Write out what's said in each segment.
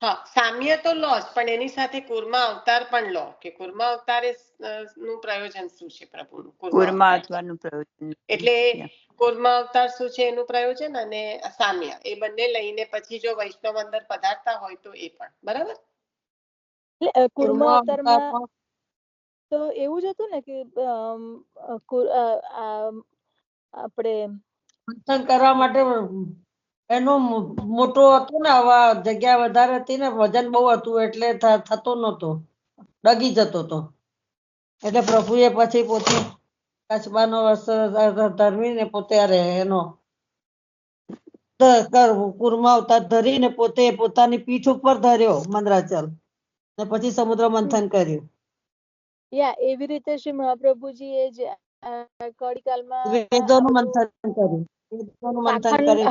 હા, સામ્ય તો લો જ, પણ એની સાથે કુર્મા અવતાર પણ લો કે કુર્મા અવતાર નું પ્રયોજન શું છે પ્રભુનું. કુર્મા અવતારનું પ્રયોજન એટલે કુર્મા અવતાર શું છે એનું પ્રયોજન અને સામ્ય એ બંને લઈને પછી જો વૈષ્ણવ અંદર પધારતા હોય તો એ પણ બરાબર. કુર્મા અવતારમાં તો એવું જ હતું ને કે આપણે મંથન કરવા માટે એનું મોટું હતું ને, આવા જગ્યા વધારે હતી ને, વજન બહુ હતું એટલે થતો નતો, ડગી જતો હતો. એટલે પ્રભુએ પછી પોતે કચબાનો વસ્ત્ર ધરવીને પોતે એનો કુર્મા અવતાર ધરીને પોતે પોતાની પીઠ ઉપર ધર્યો મંદરાચલ ને પછી સમુદ્ર મંથન કર્યું. એવી રીતે શ્રી મહાપ્રભુજી એ જ કળીકાલમાં વેદોનું મંથન કર્યું. વેદોનું મંથન કરીને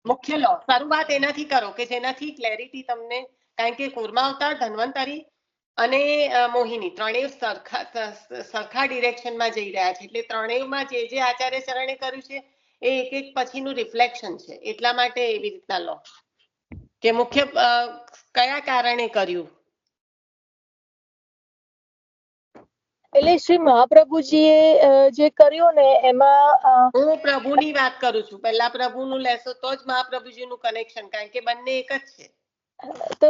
મુખ્ય લો શરૂઆત એનાથી કરો કે જેનાથી ક્લેરિટી તમને, કારણ કે કુર્મા અવતાર, ધન્વંતરી અને મોહિની ત્રણેય સરખા ડિરેક્શનમાં જઈ રહ્યા છે. એટલે ત્રણેયમાં જે જે આચાર્ય ચરણે કર્યું છે એ એક એક પછીનું રિફ્લેક્શન છે. એટલા માટે એવી રીતના લો કે મુખ્ય કયા કારણે કર્યું. એટલે શ્રી મહાપ્રભુજીએ જે કર્યું ને એમાં હું પ્રભુની વાત કરું છું. પહેલા પ્રભુનું લેશો તો જ મહાપ્રભુજીનું કનેક્શન, કારણ કે બંને એક જ છે. તો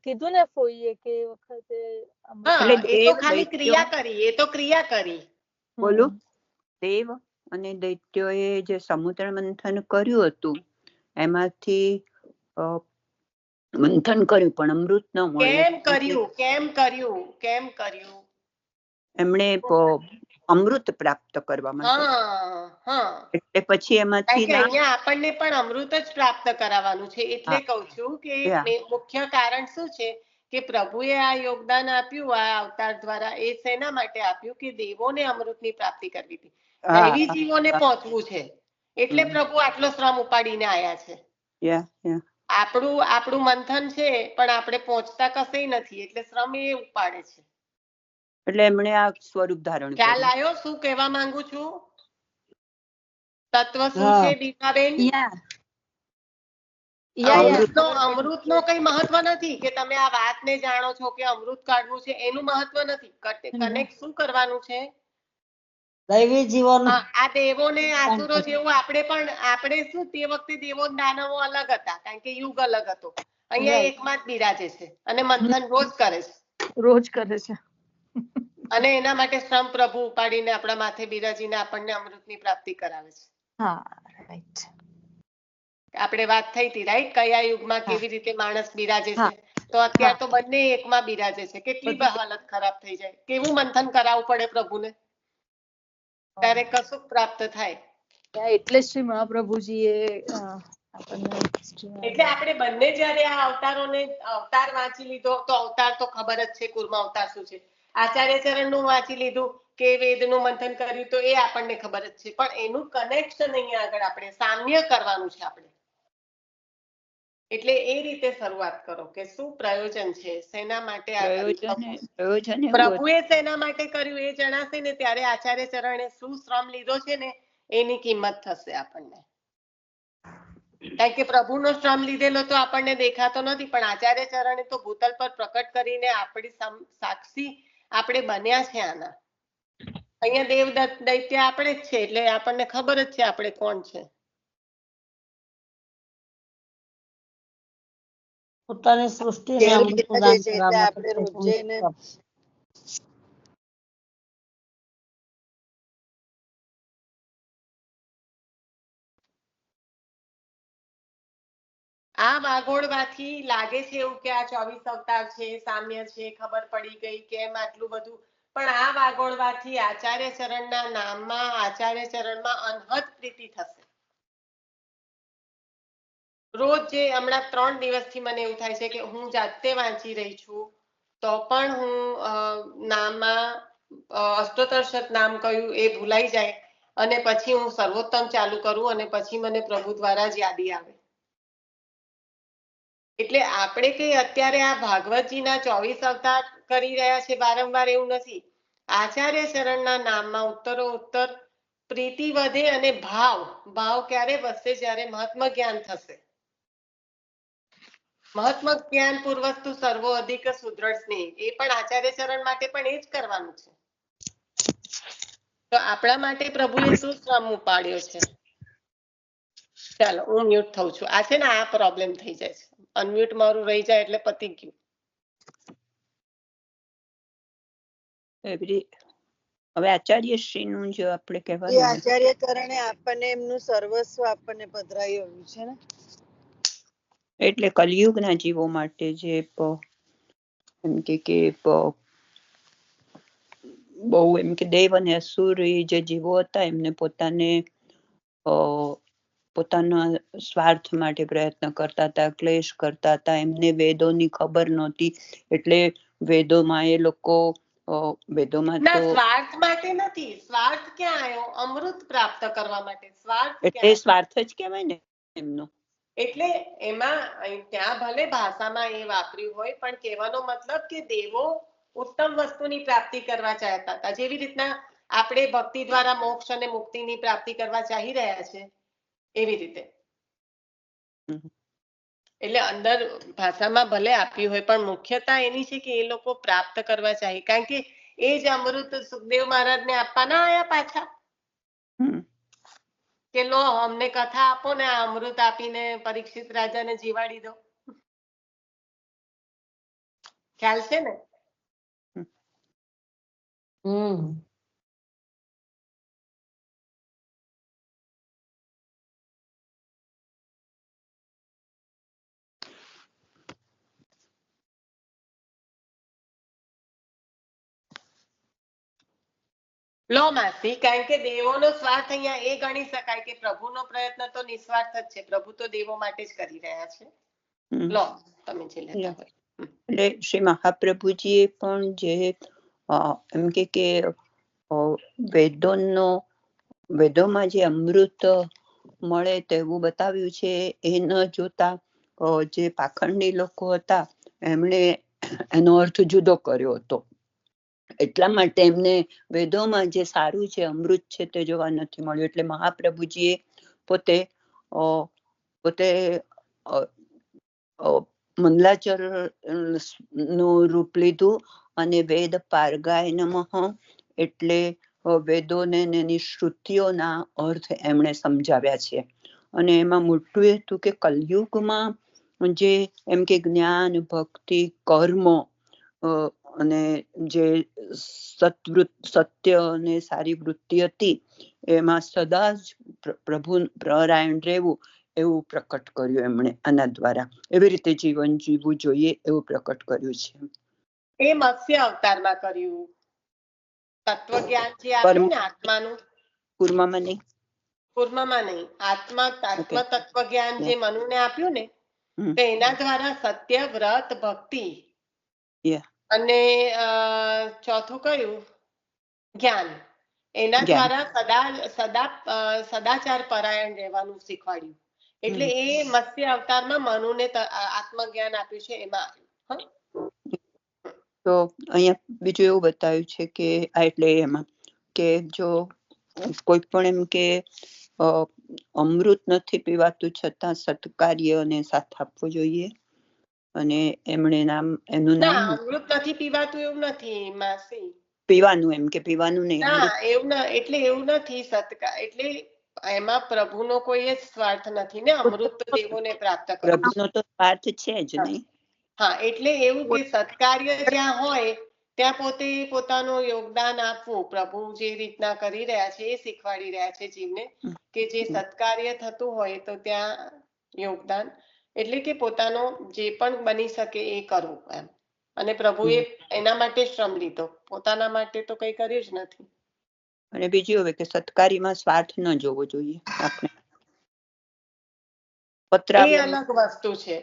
કીધું ને ફોઈએ કે વખતે એ તો ખાલી ક્રિયા કરી, એ તો ક્રિયા કરી. બોલું, દેવ અને દૈત્યોએ જે સમુદ્ર મંથન કર્યું હતું એમાંથી મંથન કર્યું પણ અમૃત ન મળ્યું. કેમ કર્યું? એમણે અમૃત પ્રાપ્ત કરવા માટે, એટલે પછી એમાંથી અહીંયા આપણને પણ અમૃત જ પ્રાપ્ત કરાવવાનું છે. એટલે કઉ છું કે મુખ્ય કારણ શું છે કે પ્રભુએ આ યોગદાન આપ્યું આ અવતાર દ્વારા. એ શેના માટે આપ્યું કે દેવોને અમૃતની પ્રાપ્તિ કરવી હતી, દૈવી જીવોને પહોંચવું છે. એટલે પ્રભુ આટલો શ્રમ ઉપાડીને આયા છે. આપણું મંથન છે પણ આપણે પહોંચતા કશે નથી, એટલે શ્રમ એ ઉપાડે છે. એટલે એમણે આ સ્વરૂપ ધારણ કર્યું. ખ્યાલ આવ્યો શું કહેવા માંગુ છું? તત્વ શું છે દીપાબેન? અમૃત નો કઈ મહત્વ નથી કે તમે આ વાતને જાણો છો કે અમૃત કાઢવું છે, એનું મહત્વ નથી. કનેક્ટ શું કરવાનું છે? દૈવી જીવન. આ દેવોને આસુરો જેવું આપણે શું તે વખતે દેવો દાનવો અલગ હતા, કારણ કે યુગ અલગ હતો. અહીંયા એકમાં જ બિરાજે છે અને મંથન રોજ કરે છે. અને એના માટે શ્રમ પ્રભુ ઉપાડીને આપણા માથે બિરાજીને આપણને અમૃતની પ્રાપ્તિ કરાવે છે. આપણે વાત થઈ હતી રાઈટ, કયા યુગમાં કેવી રીતે માણસ બિરાજે છે. તો અત્યારે તો બંને એકમાં બિરાજે છે. કેટલી હાલત ખરાબ થઈ જાય, કેવું મંથન કરાવવું પડે પ્રભુને, ત્યારે કશું પ્રાપ્ત થાય. એટલે શ્રી મહાપ્રભુજી એટલે આપણે બંને જયારે આ અવતાર વાંચી લીધો તો અવતાર તો ખબર જ છે કુર્મા અવતાર શું છે. આચાર્ય ચરણ નું વાંચી લીધું કે વેદનું મંથન કર્યું તો એ આપણને ખબર જ છે. પણ એનું કનેક્શન અહીંયા આગળ આપણે સામ્ય કરવાનું છે આપણે. એટલે એ રીતે શરૂઆત કરો કે શું પ્રયોજન છે, શેના માટે પ્રભુએ શેના માટે કર્યું એ જણાશે ને ત્યારે આચાર્ય ચરણે શું શ્રમ લીધો છે ને એની કિંમત થશે આપણને. કારણ કે પ્રભુનો શ્રમ લીધેલો તો આપણને દેખાતો નથી, પણ આચાર્ય ચરણે તો ભૂતલ પર પ્રકટ કરીને આપણી સાક્ષી આપણે બન્યા છે આના. અહીંયા દેવ દૈત્ય આપણે જ છે, એટલે આપણને ખબર જ છે આપણે કોણ છે. પોતાની સૃષ્ટિ આ વાગોળવાથી લાગે છે એવું કે આ 24 અવતાર છે, સામ્ય છે, ખબર પડી ગઈ કેમ આટલું બધું. પણ આ વાગોળવાથી આચાર્ય ચરણના નામમાં, આચાર્ય ચરણમાં અનહદ પ્રીતિ થશે. રોજ જે હમણાં 3 દિવસથી મને એવું થાય છે કે હું જાતે વાંચી રહી છું તો પણ હું નામમાં અષ્ટોત્તર નામ કયું એ ભૂલાઈ જાય અને પછી હું સર્વોત્તમ ચાલુ કરું અને પછી મને પ્રભુ દ્વારા જ યાદી આવે. એટલે આપણે કઈ અત્યારે આ ભાગવતજીના 24 અવતાર કરી રહ્યા છે વારંવાર એવું નથી. આચાર્ય ચરણના નામમાં ઉત્તરો ઉત્તર પ્રીતિ વધે અને ભાવ ક્યારે વધશે? જ્યારે મહાત્મ જ્ઞાન થશે. મહાત્મ જ્ઞાન પૂર્વસ્તુ સર્વો અધિક સુદ્રઢ સ્નેહ. એ પણ આચાર્ય ચરણ માટે પણ એ જ કરવાનું છે. તો આપણા માટે પ્રભુએ શું શ્રમ ઉપાડ્યો છે? ચાલો હું મ્યુટ થઉં છું. આ છે ને આ પ્રોબ્લેમ થઈ જાય છે. અનમ્યુટ મારું રહી જાય એટલે પતી ગયું. હવે આચાર્યશ્રી નું જો આપણે એ કહેવાનું ને, આચાર્ય ચરણે આપણને એમનું સર્વસ્વ આપણને પધરાયું છે ને. એટલે કલિયુગના જીવો માટે જે એમ કે બહુ એમ કે દેવ અને અસુર જે જીવો હતા એમને પોતાના સ્વાર્થ માટે પ્રયત્ન કરતા હતા, ક્લેશ કરતા હતા. એમને વેદોની ખબર નહોતી, એટલે વેદોમાં એ લોકો વેદોમાં ના, તો સ્વાર્થ માટે નથી. સ્વાર્થ ક્યાં આવ્યો? અમૃત પ્રાપ્ત કરવા માટે. સ્વાર્થ એટલે ક્યાં? સ્વાર્થ જ કહેવાય ને એમનો. એટલે એમાં ત્યાં ભલે ભાષામાં એ વાપર્યું હોય, પણ કહેવાનો મતલબ કે દેવો ઉત્તમ વસ્તુની પ્રાપ્તિ કરવા ચાહતા હતા. જેવી રીતના આપણે ભક્તિ દ્વારા મોક્ષ અને મુક્તિની પ્રાપ્તિ કરવા ચાહી રહ્યા છે, એવી રીતે. એટલે અંદર ભાષામાં ભલે આપ્યું હોય, પણ મુખ્યતા એની છે કે એ લોકો પ્રાપ્ત કરવા ચાહી. કારણ કે એ જ અમૃત સુખદેવ મહારાજને આપવા ના આયા પાછા કે લો અમને કથા આપો ને આ અમૃત આપીને પરીક્ષિત રાજાને જીવાડી દો. ખ્યાલ છે ને? લો માસી, કારણ કે દેવોનો સ્વાર્થ અહીંયા એ ગણી શકાય કે પ્રભુનો પ્રયત્ન તો નિસ્વાર્થ જ છે. પ્રભુ તો દેવો માટે જ કરી રહ્યા છે. લો તમે જે લેતા હોય. એટલે શ્રી મહાપ્રભુજીએ પણ જે એમ કે વેદોમાં જે અમૃત મળે તેવું બતાવ્યું છે. એ ન જોતા જે પાખંડી લોકો હતા એમણે એનો અર્થ જુદો કર્યો હતો. એટલા માટે એમને વેદોમાં જે સારું છે, અમૃત છે, તે જોવા નથી મળ્યું. એટલે મહાપ્રભુજીએ પોતે મંગલાચર નું રૂપ લીધું અને વેદ પારગાય નમઃ એટલે વેદોને એની શ્રુતિઓના અર્થ એમણે સમજાવ્યા છે. અને એમાં મોટું એ હતું કે કલયુગમાં જે એમ કે જ્ઞાન, ભક્તિ, કર્મ અને જે સત્ય અને સારી વૃત્તિ હતી એમાં સદા જ પ્રભુ પરાયણ રહેવું એવું પ્રકટ કર્યું એમણે આના દ્વારા. એવી રીતે જીવન જીવવું જોઈએ એવું પ્રકટ કર્યું છે. એ મત્સ્ય અવતારમાં કર્યું. તત્વજ્ઞાન જે આપ્યું ને આત્માનું, કુર્મમાં નહીં, આત્મ તત્વ જ્ઞાન જે મનુને આપ્યું ને, તો એના દ્વારા સત્ય, વ્રત, ભક્તિ અને ચોથું કયું? જ્ઞાન. એના દ્વારા સદાચાર પરાયણ રહેવાનું શીખવાડ્યું. એટલે એ મત્સ્ય અવતારમાં મનુને આત્મજ્ઞાન આપ્યું છે. એમાં તો અહીંયા બીજું એવું બતાવ્યું છે કે એટલે એમાં કે જો કોઈ પણ એમ કે અમૃત નથી પીવાતું છતાં સત્કાર્યને સાથ આપવો જોઈએ. અને એમણે એનું નામ અમૃત નથી પીવાતું એવું નથી માસી. પીવાનું એમ કે પીવાનું નહીં. ના એવું એટલે એવું નથી. એટલે એમાં પ્રભુનો કોઈ જ સ્વાર્થ નથી ને. અમૃત તો દેવોને પ્રાપ્ત કરવું. પ્રભુનો તો સ્વાર્થ છે જ નહીં. હા, એટલે એવું કે સત્કાર્ય જ્યાં હોય ત્યાં પોતે પોતાનું યોગદાન આપવું. પ્રભુ જે રીતના કરી રહ્યા છે એ શીખવાડી રહ્યા છે જીવને કે જે સત્કાર્ય થતું હોય તો ત્યાં યોગદાન, એટલે કે પોતાનો જે પણ બની શકે એ કરવું એમ. અને પ્રભુએ એના માટે શ્રમ લીધો, પોતાના માટે તો કઈ કર્યું જ નથી. અને બીજું હવે કે સત્કારીમાં સ્વાર્થ ન જોવો જોઈએ આપણે. એ અલગ વસ્તુ છે.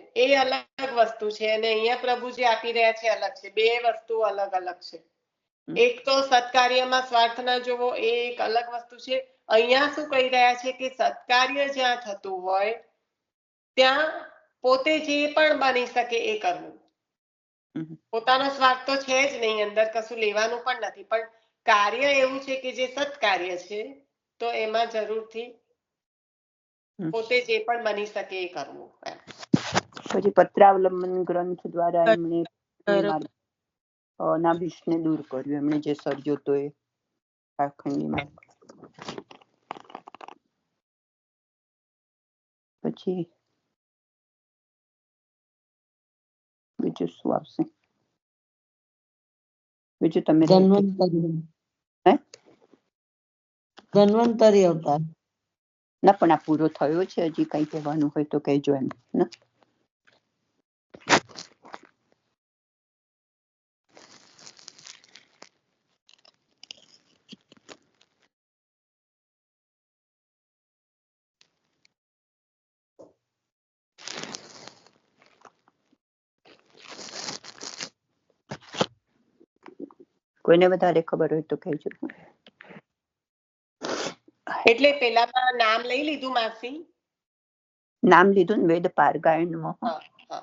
અને અહીંયા પ્રભુ જે આપી રહ્યા છે અલગ છે. બે વસ્તુ અલગ અલગ છે. એક તો સત્કાર્યમાં સ્વાર્થ ન જોવો, એ એક અલગ વસ્તુ છે. અહીંયા શું કહી રહ્યા છે કે સત્કાર્ય જ્યાં થતું હોય ત્યાં પોતે જે પણ બની શકે એ કરવું. પોતાનો સ્વાર્થ તો છે જ નહીં, અંદર કશું લેવાનું પણ નથી, પણ કાર્ય એવું છે કે જે સત્કાર્ય છે, તો એમાં જરૂરથી હમ. પોતે જે પણ બની શકે એ કરવું એમ. પછી પત્રાવલંબન ગ્રંથ દ્વારા એમણે નાભિષને દૂર કર્યું, એમણે જે સર્જ્યો તો એ પાખંડી માર્ગ. પછી બીજું શું આવશે? બીજું તમે હે ધન્વંતરી અવતાર. ના પણ આ પૂરો થયો છે, હજી કઈ કહેવાનું હોય તો કહેજો એમ ને. કોઈને વધારે ખબર હોય તો કહેજો. એટલે પેલામાં નામ લઈ લીધું માસી? નામ લીધું ને, વેદ પારગાયન હા, હા.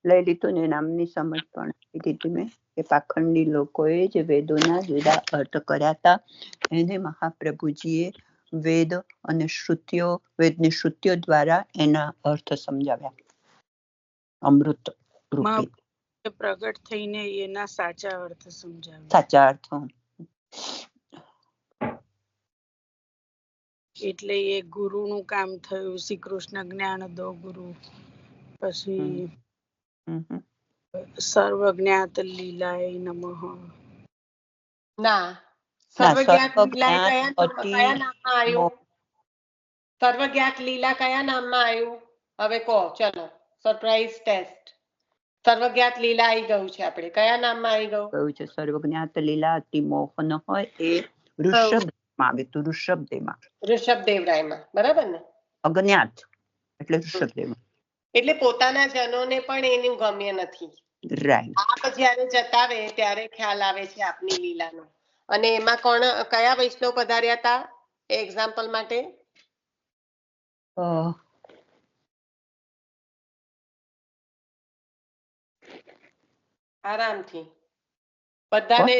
લઈ લીધું ને, નામની સમજ પણ આપી દીધી મેં કે પાખંડી લોકોએ જે વેદોના જુદા અર્થ કર્યા હતા, એને મહાપ્રભુજીએ વેદ અને શ્રુતિઓ, વેદની શ્રુતિઓ દ્વારા એના અર્થ સમજાવ્યા, અમૃત રૂપી પ્રગટ થઈને એના સાચા અર્થ સમજાવ્યા. સાચા અર્થ. એટલે એ ગુરુનું કામ થયું. શ્રી કૃષ્ણ જ્ઞાન દો ગુરુ. પછી સર્વજ્ઞાત લીલાય નમઃ. ના, સર્વજ્ઞાત લીલા કયા નામમાં આવ્યું? સર્વજ્ઞાત લીલા કયા નામમાં આવ્યું? હવે કહો, ચલો સરપ્રાઈઝ ટેસ્ટ. સર્વજ્ઞાત લીલા આવી ગયું છે, આપણે કયા નામમાં આવી ગયું? કહ્યું છે સર્વજ્ઞાત લીલા અતિ મોહન હોય એ ઋષભમાં આવે તો ઋષભદેવમાં. ઋષભદેવરાયમાં, બરાબર ને? અજ્ઞાત એટલે ઋષભદેવમાં. એટલે પોતાના જનોને પણ એનું ગમ્ય નથી. રાઈટ. આપ જયારે જતાવે ત્યારે ખ્યાલ આવે છે આપની લીલાનો. અને એમાં કોણ, કયા વૈષ્ણવ પધાર્યા હતા એક્ઝામ્પલ માટે? આરામથી બધાને,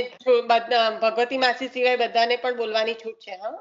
ભગવતી માસી સિવાય બધાને પણ બોલવાની છૂટ છે. હા,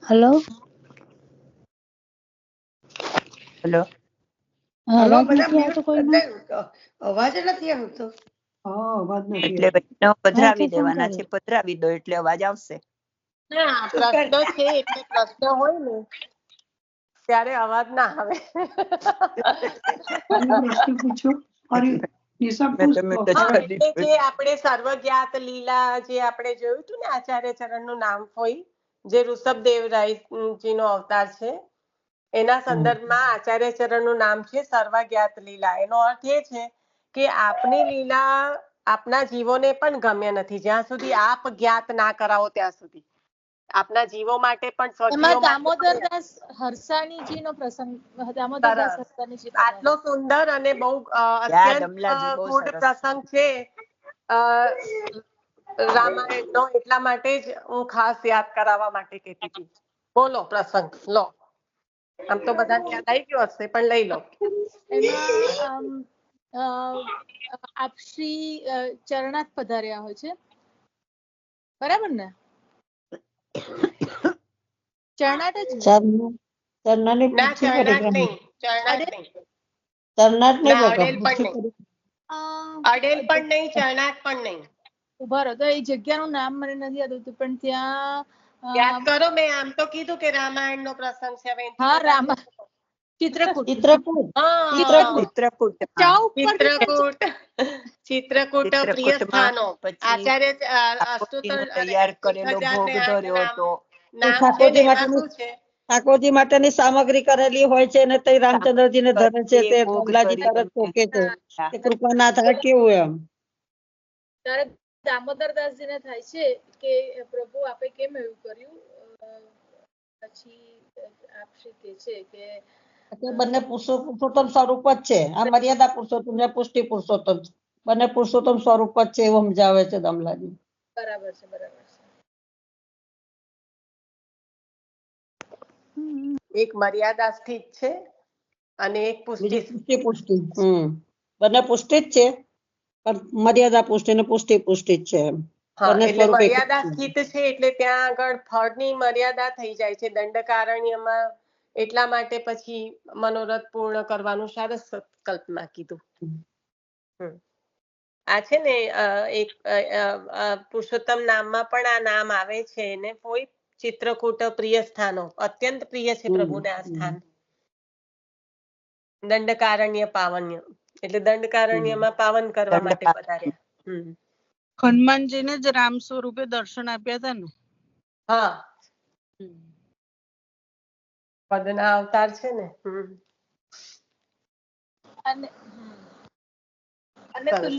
હેલો, હેલો. અવાજ નથી આવતો કોઈનો? અવાજ નથી આવતો. એટલે વૈષ્ણવ પધરાવી દેવાના છે, પધરાવી દો એટલે અવાજ આવશે. ના, પ્રશ્ન છે એટલે પ્રશ્ન હોય ને ત્યારે અવાજ ના આવે. એટલે જે આપણે સર્વજ્ઞાત લીલા જે આપણે જોયું હતું ને, આચાર્ય ચરણ નું નામ હોય, જે ઋષભદેવરાયજી નો અવતાર છે, એના સંદર્ભમાં આચાર્ય ચરણ નું નામ છે સર્વજ્ઞાત લીલા. એનો અર્થ એ છે કે આપની લીલા આપના જીવોને પણ ગમ્ય નથી, જ્યાં સુધી આપ જ્ઞાત ના કરાવો ત્યાં સુધી. આપના જીવો માટે પણ એમાં દામોદરદાસ હરસાણીજી નો પ્રસંગ, દામોદરદાસ હરસાણીજી આટલો સુંદર અને બહુ અત્યંત ગુડ પ્રસંગ છે રામાયણનો, એટલા માટે જ હું ખાસ યાદ કરાવવા માટે કહેતી હતી. બોલો પ્રસંગ લો. આમ તો બધાને યાદ આવી ગયો હશે, પણ લઈ લો. એમાં આપ શ્રી ચરણાથ પધાર્યા હોય છે, બરાબર ને? ચરણાટ જ ના, ચરણાટ નહીં, ચરણાટ નહીં. ચરણાટ નહીં, અડેલ પણ નહીં, ચરણાટ પણ નહીં. ઉભા રહો, તો એ જગ્યાનું નામ મને નથી યાદ આવતું, પણ ત્યાં યાદ કરો, મેં આમ તો કીધું કે રામાયણનો પ્રસંગ છે. હવે એનાથી હા, વધારે ચિત્રકૂટ. ચિત્રકૂટ. હા, ચિત્રકૂટમાં ચા ઉપરથી ચિત્રકૂટ. ચિત્રકૂટ પ્રિય ચિત્રકૂટમાં સ્થાનો. પછી આચાર્ય ઠાકોરજીનો તૈયાર કરેલો ભોગ ધર્યો હતો. નામ છે ને, ઠાકોરજી એમાં માટેનું શું છે? ઠાકોરજી માટેની સામગ્રી કરેલી હોય છે ને તે રામચંદ્રજીને ધરે છે, તે ભોગ કમલાજી ધરી તરત ટોકે છે. હા. તે કૃપાનાથ આ કેવું એમ. ત્યારે દામોદરદાસજીને થાય છે કે પ્રભુ આપે કેમ એવું કર્યું. પછી આપશ્રી કે છે કે તે બંને પુરુષોત્તમ સ્વરૂપ જ છે. આ મર્યાદા પુરુષોત્તમ ને પુષ્ટિ પુરુષોત્તમ, બંને પુરુષોત્તમ સ્વરૂપ જ છે એવું સમજાવે છે કમલાજી. બરાબર છે, બરાબર છે. એક મર્યાદા સ્થિત છે અને એક પુષ્ટિ. બીજું પુષ્ટિ. બંને પુષ્ટિ જ છે, પણ મર્યાદા પુષ્ટિ ને પુષ્ટિ પુષ્ટિ જ છે એમ. હા, બંને એટલે સ્વરૂપ એક જ મર્યાદા છે. સ્થિત છે એટલે ત્યાં આગળ ફળની મર્યાદા થઈ જાય છે દંડકારણ્યમાં. એટલા માટે પછી મનોરથ પૂર્ણ કરવાનું સરસ કલ્પના કીધું. આ છે ને એક પુરુષોત્તમ નામમાં પણ આ નામ આવે છે ને, કોઈ ચિત્રકૂટ પ્રિય સ્થાનો, અત્યંત પ્રિય છે પ્રભુને આ સ્થાન. દંડકારણ્ય પાવન્ય એટલે દંડકારણ્યમાં પાવન કરવા માટે પધાર્યા. હનુમાનજીને જ રામ સ્વરૂપે દર્શન આપ્યા હતા ને. હા, પદના અવતાર છે ને. અને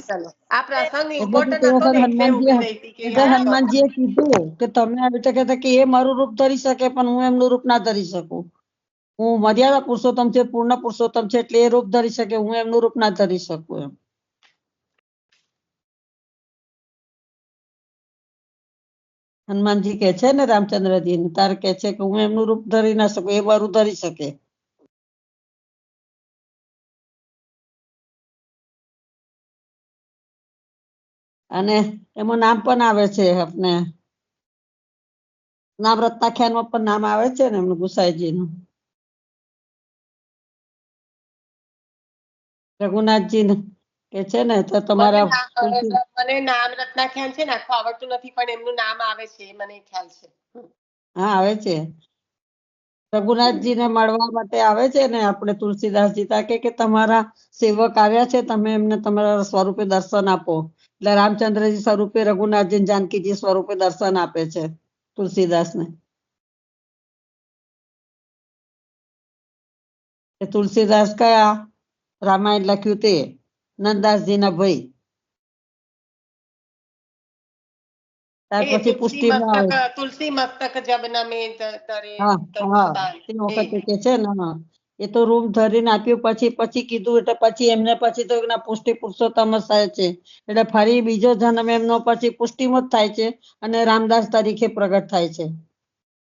ચલો, આ પ્રસંગ એટલે ઇમ્પોર્ટન્ટ તે હતો વખત ને એટલે ઉભી રહી હતી કે યાદ કરો. હનુમાનજીએ કીધું કે તમે આવી રીતે કહેતા કે એ મારું રૂપ ધરી શકે પણ હું એમનું રૂપ ના ધરી શકું. હું મર્યાદા પુરુષોત્તમ છે, પૂર્ણ પુરુષોત્તમ છે, એટલે એ રૂપ ધરી શકે, હું એમનું રૂપ ના ધરી શકું એમ. હનુમાનજી કે છે ને રામચંદ્રજી ને, તારે કે છે કે હું એમનું રૂપ ધરી ના શકું, એ મારું ધરી શકે. અને એમાં નામ પણ આવે છે આપને નામ રત્નાખ્યાનમાં પણ નામ આવે છે ને એમનું ગુસાઈજીનું. રઘુનાથજી કે છે ને તો તમારા મને નામ રત્નાખ્યાન છે ને આખું આવડતું નથી, પણ એમનું નામ આવે છે મને ખ્યાલ છે. હા આવે છે. રઘુનાથજીને મળવા માટે આવે છે ને આપણે તુલસીદાસજી તા કે તમારા સેવક આવ્યા છે, તમે એમને તમારા સ્વરૂપે દર્શન આપો. એટલે રામચંદ્રજી સ્વરૂપે રઘુનાથજી જાનકીજી સ્વરૂપે દર્શન આપે છે તુલસીદાસને. તુલસીદાસ કયા રામાયણ લખ્યું તે નંદદાસજીના ભાઈ. ત્યાર પછી પુષ્ટિમાં આવે. તુલસી મસ્તક જબ નમે તરે. હા હા, તે વખતે કે છે ને એ તો રૂપ ધરીને આપ્યું, પછી કીધું એટલે પછી એમને પછી તો પુષ્ટિ પુરુષોત્તમ જ થાય છે. એટલે ફરી બીજો જન્મ એમનો પછી પુષ્ટિમાં જ થાય છે અને રામદાસ તરીકે પ્રગટ થાય છે.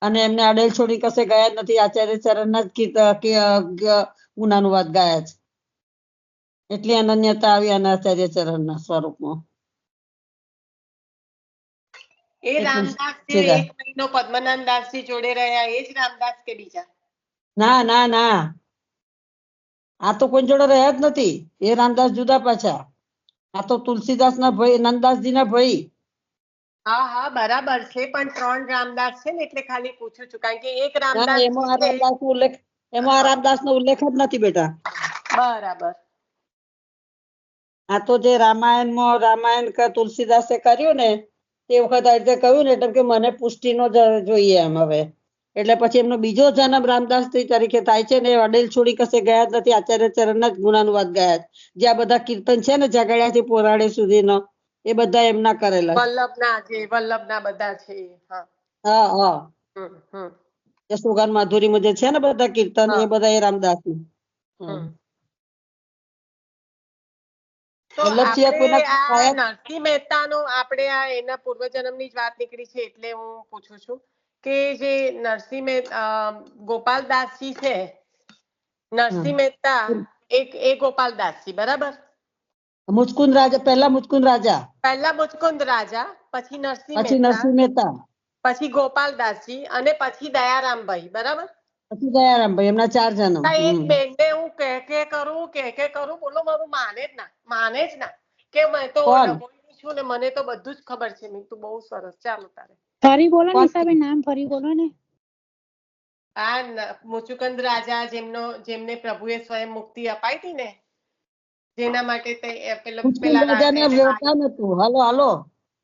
અને એમને અડેલ છોડી કશે ગયા જ નથી, આચાર્ય ચરણના જ ગુણાનુવાદ ગાયા છે. એટલી અનન્યતા આવી અને આચાર્ય ચરણના સ્વરૂપમાં. એ રામદાસ જે એક મહિનો પદ્મનાભ દાસજી જોડે રહ્યા, એ જ રામદાસ કે બીજા? ના ના ના, આ તો કોઈ જોડે રહ્યા જ નથી. એ રામદાસ જુદા પાછા. આ તો તુલસીદાસના ભાઈ, નંદદાસજીના ભાઈ. હા હા, બરાબર છે, પણ 3 રામદાસ છે ને એટલે ખાલી પૂછું છું, કારણ કે એક ના, રામદાસ એમાં આ રામદાસનો ઉલ્લેખ જ નથી બેટા. બરાબર. આ તો જે રામાયણ તુલસીદાસે કર્યું ને તે વખત આ રીતે કહ્યું ને એટલે કે મને પુષ્ટિનો જોઈએ એમ હવે. એટલે પછી એમનો બીજો જન્મ રામદાસ તરીકે થાય છે ને, અડેલ છોડી કશે ગયા જ નથી, આચાર્ય ચરણના જ ગુણાનુવાદ ગયા. જે આ બધા કીર્તન છે ને ઝઘડિયાથી પોરાડે સુધીનો, એ બધા એમના કરેલા. વલ્લભના બધા છે. હા હા, હમ. યશોગાન માધુરીમાં જે છે ને બધા કીર્તન, એ બધા એ રામદાસ. તો આપણે આ નરસિંહ મહેતાનો આપણે આ એના પૂર્વજન્મની જ વાત નીકળી છે એટલે હું પૂછું છું કે જે નરસિંહ મહેતા ગોપાલદાસજી છે, નરસિંહ મહેતા એ ગોપાલદાસજી બરાબર? મુચકુંદ રાજા, પહેલા મુચકુંદ રાજા, પહેલા મુચકુંદ રાજા, પછી પછી નરસિંહ મહેતા, પછી ગોપાલદાસજી અને પછી દયારામભાઈ બરાબર? પછી દયારામભાઈ, એમના 4 જન્મ. એક બેનને હું કે કરું બોલો, મારું માને જ ના. માને જ ના કે મેં તો કોણ? ડભોઈની છું ને મને તો બધું જ ખબર છે. મેં કીધું બહુ સરસ, ચાલો તારે. ફરી બોલો કોણ? નિશાબેન, નામ ફરી બોલો ને. મુચુકંદ રાજા જેમને પ્રભુએ સ્વયં મુક્તિ અપાઈ હતી ને, જેના માટે મુચકુંદ રાજાને વરદાન હતું. હાલો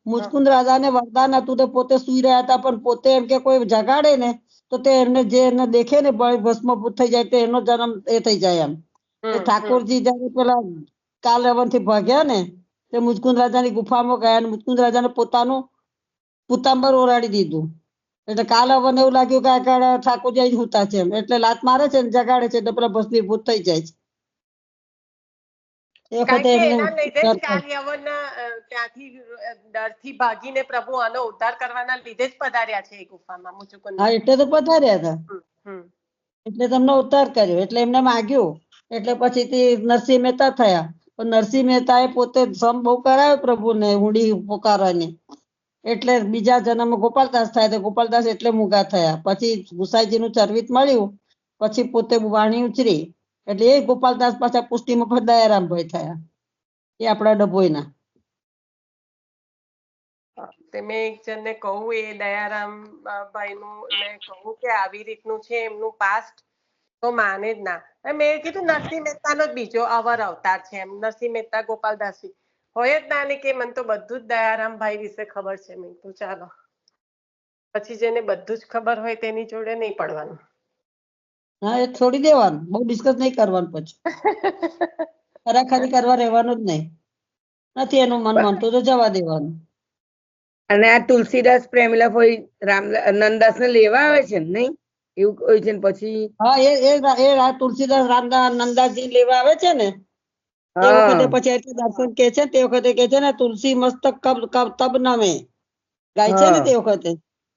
મુચકુંદ રાજાને વરદાન હતું. તે પોતે સુઈ રહ્યા હતા, પણ પોતે એમ કે કોઈ જગાડે ને તો તે એમને જે એને દેખે ને ભસ્મભૂત થઈ જાય, તે એનો જન્મ એ થઈ જાય એમ. તો ઠાકોરજી જયારે પેલા કાલયવન થી ભાગ્યા ને, તે મુચકુંદ રાજાની ગુફામાં ગયા અને મુચકુંદ રાજાને પોતાનું પુતાંબર ઓરાડી દીધું. એટલે કાલયવન એવું લાગ્યું કે આગળ ઠાકોરજી જ હુતા છે એમ, એટલે લાત મારે છે ને જગાડે છે, એટલે પેલા ભસ્મીભૂત થઈ જાય છે. એ વખતે એમને એના લીધે જ કાલયવન ત્યાંથી ડરથી ભાગીને પ્રભુ આનો ઉદ્ધાર કરવાના લીધે જ પધાર્યા છે એ ગુફામાં મુચુકુંદ. હા, એટલે તો પધાર્યા હતા. હમ. એટલે તમને ઉદ્ધાર કર્યો, એટલે એમને માગ્યું. એટલે પછી નરસિંહ મહેતા થયા. પણ નરસિંહ મહેતા એ પોતે સમ બહુ કરાયો પ્રભુને હુંડી પોકારવાની, એટલે બીજા જન્મ ગોપાલદાસ થાય તો ગોપાલદાસ એટલે મૂગા થયા. પછી ગુસાઈજીનું ચરવિત મળ્યું, પછી પોતે વાણી ઉછરી, એટલે એ ગોપાલદાસ પાછા પુષ્ટિમાં દયારામભાઈ થયા. એ આપણા ડભોઈના. મેં એક જણને કહું, એ દયારામ ભાઈ નું મેં કહું કે આવી રીતનું છે એમનું પાસ્ટ, તો માને જ ના. મેં કીધું નરસિંહ મહેતા નો જ બીજો અવર અવતાર છે એમ. નરસિંહ મહેતા ગોપાલદાસી હોય જ ના ને કે મને તો બધું જ દયારામ ભાઈ વિશે ખબર છે. મેં કીધું ચાલો, પછી જેને બધું જ ખબર હોય તેની જોડે નહીં પડવાનું. હા, એ છોડી દેવાનું, બહુ ડિસ્કસ નહીં કરવાનું. પછી ખરાખરી કરવા રહેવાનું જ નહીં. નથી એનું મન માનતું તો જવા દેવાનું. અને આ તુલસીદાસ પ્રેમીલા ફોઈ નંદાસ ને લેવા આવે છે નહીં, એવું કોઈ છે ને પછી હા, એ તુલસીદાસ રામદાસ નંદાસજી લેવા આવે છે ને, તે હા વખતે પછી એટલે દર્શન કે છે, તે વખતે કે છે ને તુલસી મસ્તક કબ તબ નમે ગાય છે ને તે વખતે.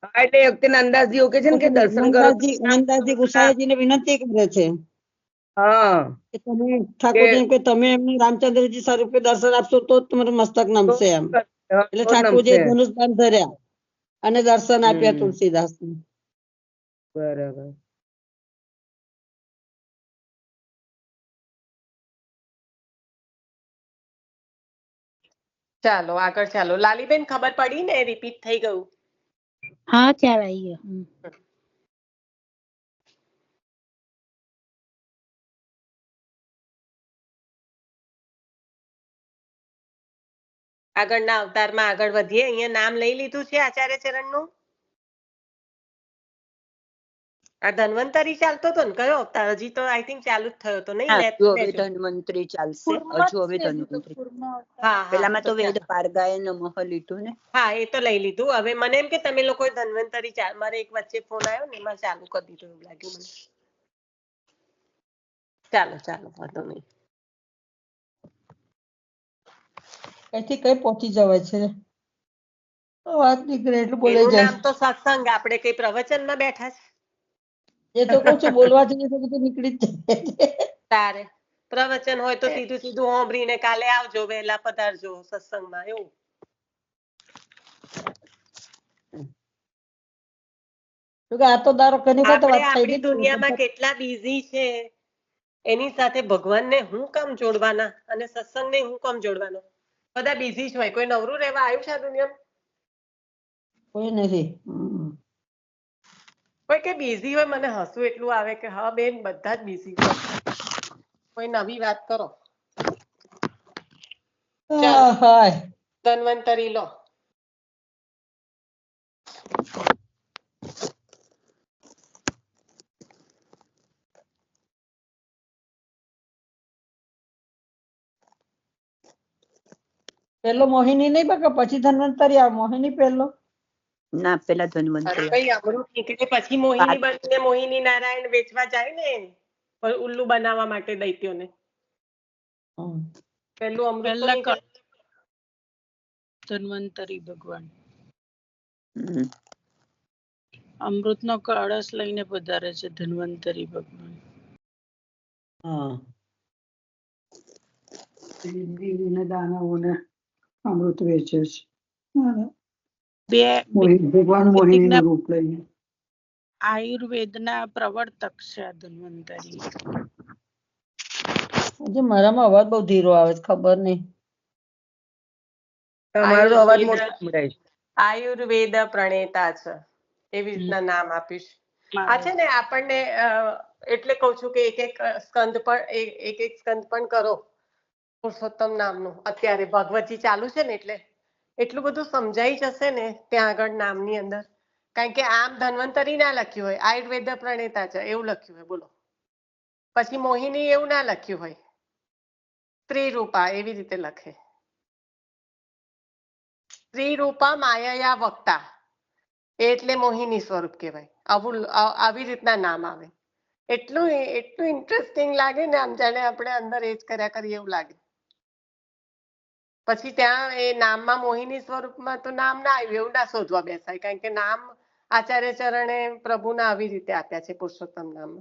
હા, એટલે એ વખતે નંદાસજી એવું કે છે ને કે દર્શન કરો. નંદાસજી ગુસાઈજીને વિનંતી કરે છે હા, કે તમે ઠાકોરજી કે તમે એમને રામચંદ્રજી સ્વરૂપે દર્શન આપશો તો જ તમારું મસ્તક નમશે એમ. એટલે ઠાકોરજી ધનુષ બાણ ધર્યા અને દર્શન આપ્યા તુલસીદાસ. બરાબર. ચાલો આગળ ચાલો. લાલીબેન ખબર પડી ને, રિપીટ થઈ ગયું. હા, ખ્યાલ આવી ગયો. આગળના અવતારમાં આગળ વધીએ. અહીંયા નામ લઈ લીધું છે આચાર્ય ચરણનું. આ ધન્વંતરી ચાલતો હતો ને, કયો અવતાર? હજી તો આઈ થિંક ચાલુ જ થયો હતો નહીં? હજુ હવે ધન્વંતરી ચાલશે. હજુ હવે ધન્વંતરી. પેલામાં તો વેદ પારગાય નમઃ લીધું ને. હા, એ તો લઈ લીધું. હવે મને એમ કે તમે લોકો ધન્વંતરી મારે એક વચ્ચે ફોન આવ્યો ને, એમાં ચાલુ કરી દીધું એવું લાગ્યું મને. ચાલો ચાલો, વાંધો નહીં. અહીંથી કઈ પહોંચી જવાય છે, વાત નીકળે એટલું બોલે એનું જાય. નામ તો સત્સંગ. આપણે કઈ પ્રવચનમાં બેઠા છે? એ તો કઉ છું, બોલવા જઈએ તો બધું નીકળી જ જાય. તારે પ્રવચન હોય તો સીધું સીધું સાંભળીને કાલે આવજો, વહેલા પધારજો સત્સંગમાં, એવું. આ તો દારો ઘણી વખત આપણે વાત થઈ આપણી ગઈ. દુનિયામાં કેટલા બિઝી છે, એની સાથે ભગવાનને હું કામ જોડવાના અને સત્સંગને હું કામ જોડવાનો? બધા બિઝી જ હોય. કોઈ નવરું રહેવા આવ્યું છે આ દુનિયામાં? કોઈ નથી. કોઈ કે બિઝી હોય, મને હસવું એટલું આવે કે હા બેન, બધા જ બિઝી હોય. કોઈ નવી વાત કરો. હાય. ધન્વંતરી લો. પેલો મોહિની નહીં બકા, પછી ધન્વંતરી આવે. મોહિની પેલો ના, પેલા ધન્વંતરી. કઈ અમૃત નીકળે પછી મોહિની બનીને મોહિની નારાયણ વેચવા જાય ને, ઉલ્લુ બનાવવા માટે દૈત્યોને. પેલું અમૃત તો નીકળે. ધન્વંતરી ભગવાન હમ. અમૃતનો કળશ લઈને પધારે છે ધન્વંતરી ભગવાન. હા, દાનવોને અમૃત વેચે છે. ભગવાન મોહિનીનું રૂપ લઈને. આયુર્વેદના પ્રવર્તક છે આ ધન્વંતરી. હજી મારામાં અવાજ બહુ ધીરો આવે છે, ખબર નહીં. તમારો તો અવાજ આયુર્વેદ મોટો સંભળાય છે. આયુર્વેદ પ્રણેતા છે એવી રીતના નામ આપ્યું છે. આ છે ને આપણને એટલે કહું છું કે એક એક સ્કંદ પણ કરો પુરુષોત્તમ નામનું. અત્યારે ભગવતજી ચાલુ છે ને એટલે એટલું બધું સમજાઈ જશે ને ત્યાં આગળ નામની અંદર. કારણ કે આમ ધન્વંતરી ના લખ્યું હોય, આયુર્વેદ પ્રણેતા છે એવું લખ્યું હોય. બોલો, પછી મોહિની એવું ના લખ્યું હોય, સ્ત્રી રૂપા એવી રીતે લખે. સ્ત્રી રૂપા માયા વક્તા એટલે મોહિની સ્વરૂપ કહેવાય. આવી રીતના નામ આવે. એટલું એટલું ઇન્ટરેસ્ટિંગ લાગે ને, આમ જાણે આપણે અંદર એ જ કર્યા કરીએ એવું લાગે. પછી ત્યાં એ નામમાં મોહિની સ્વરૂપમાં તો નામ ના આવ્યું એવું ના શોધવા બેસાય. કારણ કે નામ આચાર્ય ચરણે પ્રભુના આવી રીતે આપ્યા છે પુરુષોત્તમ નામ.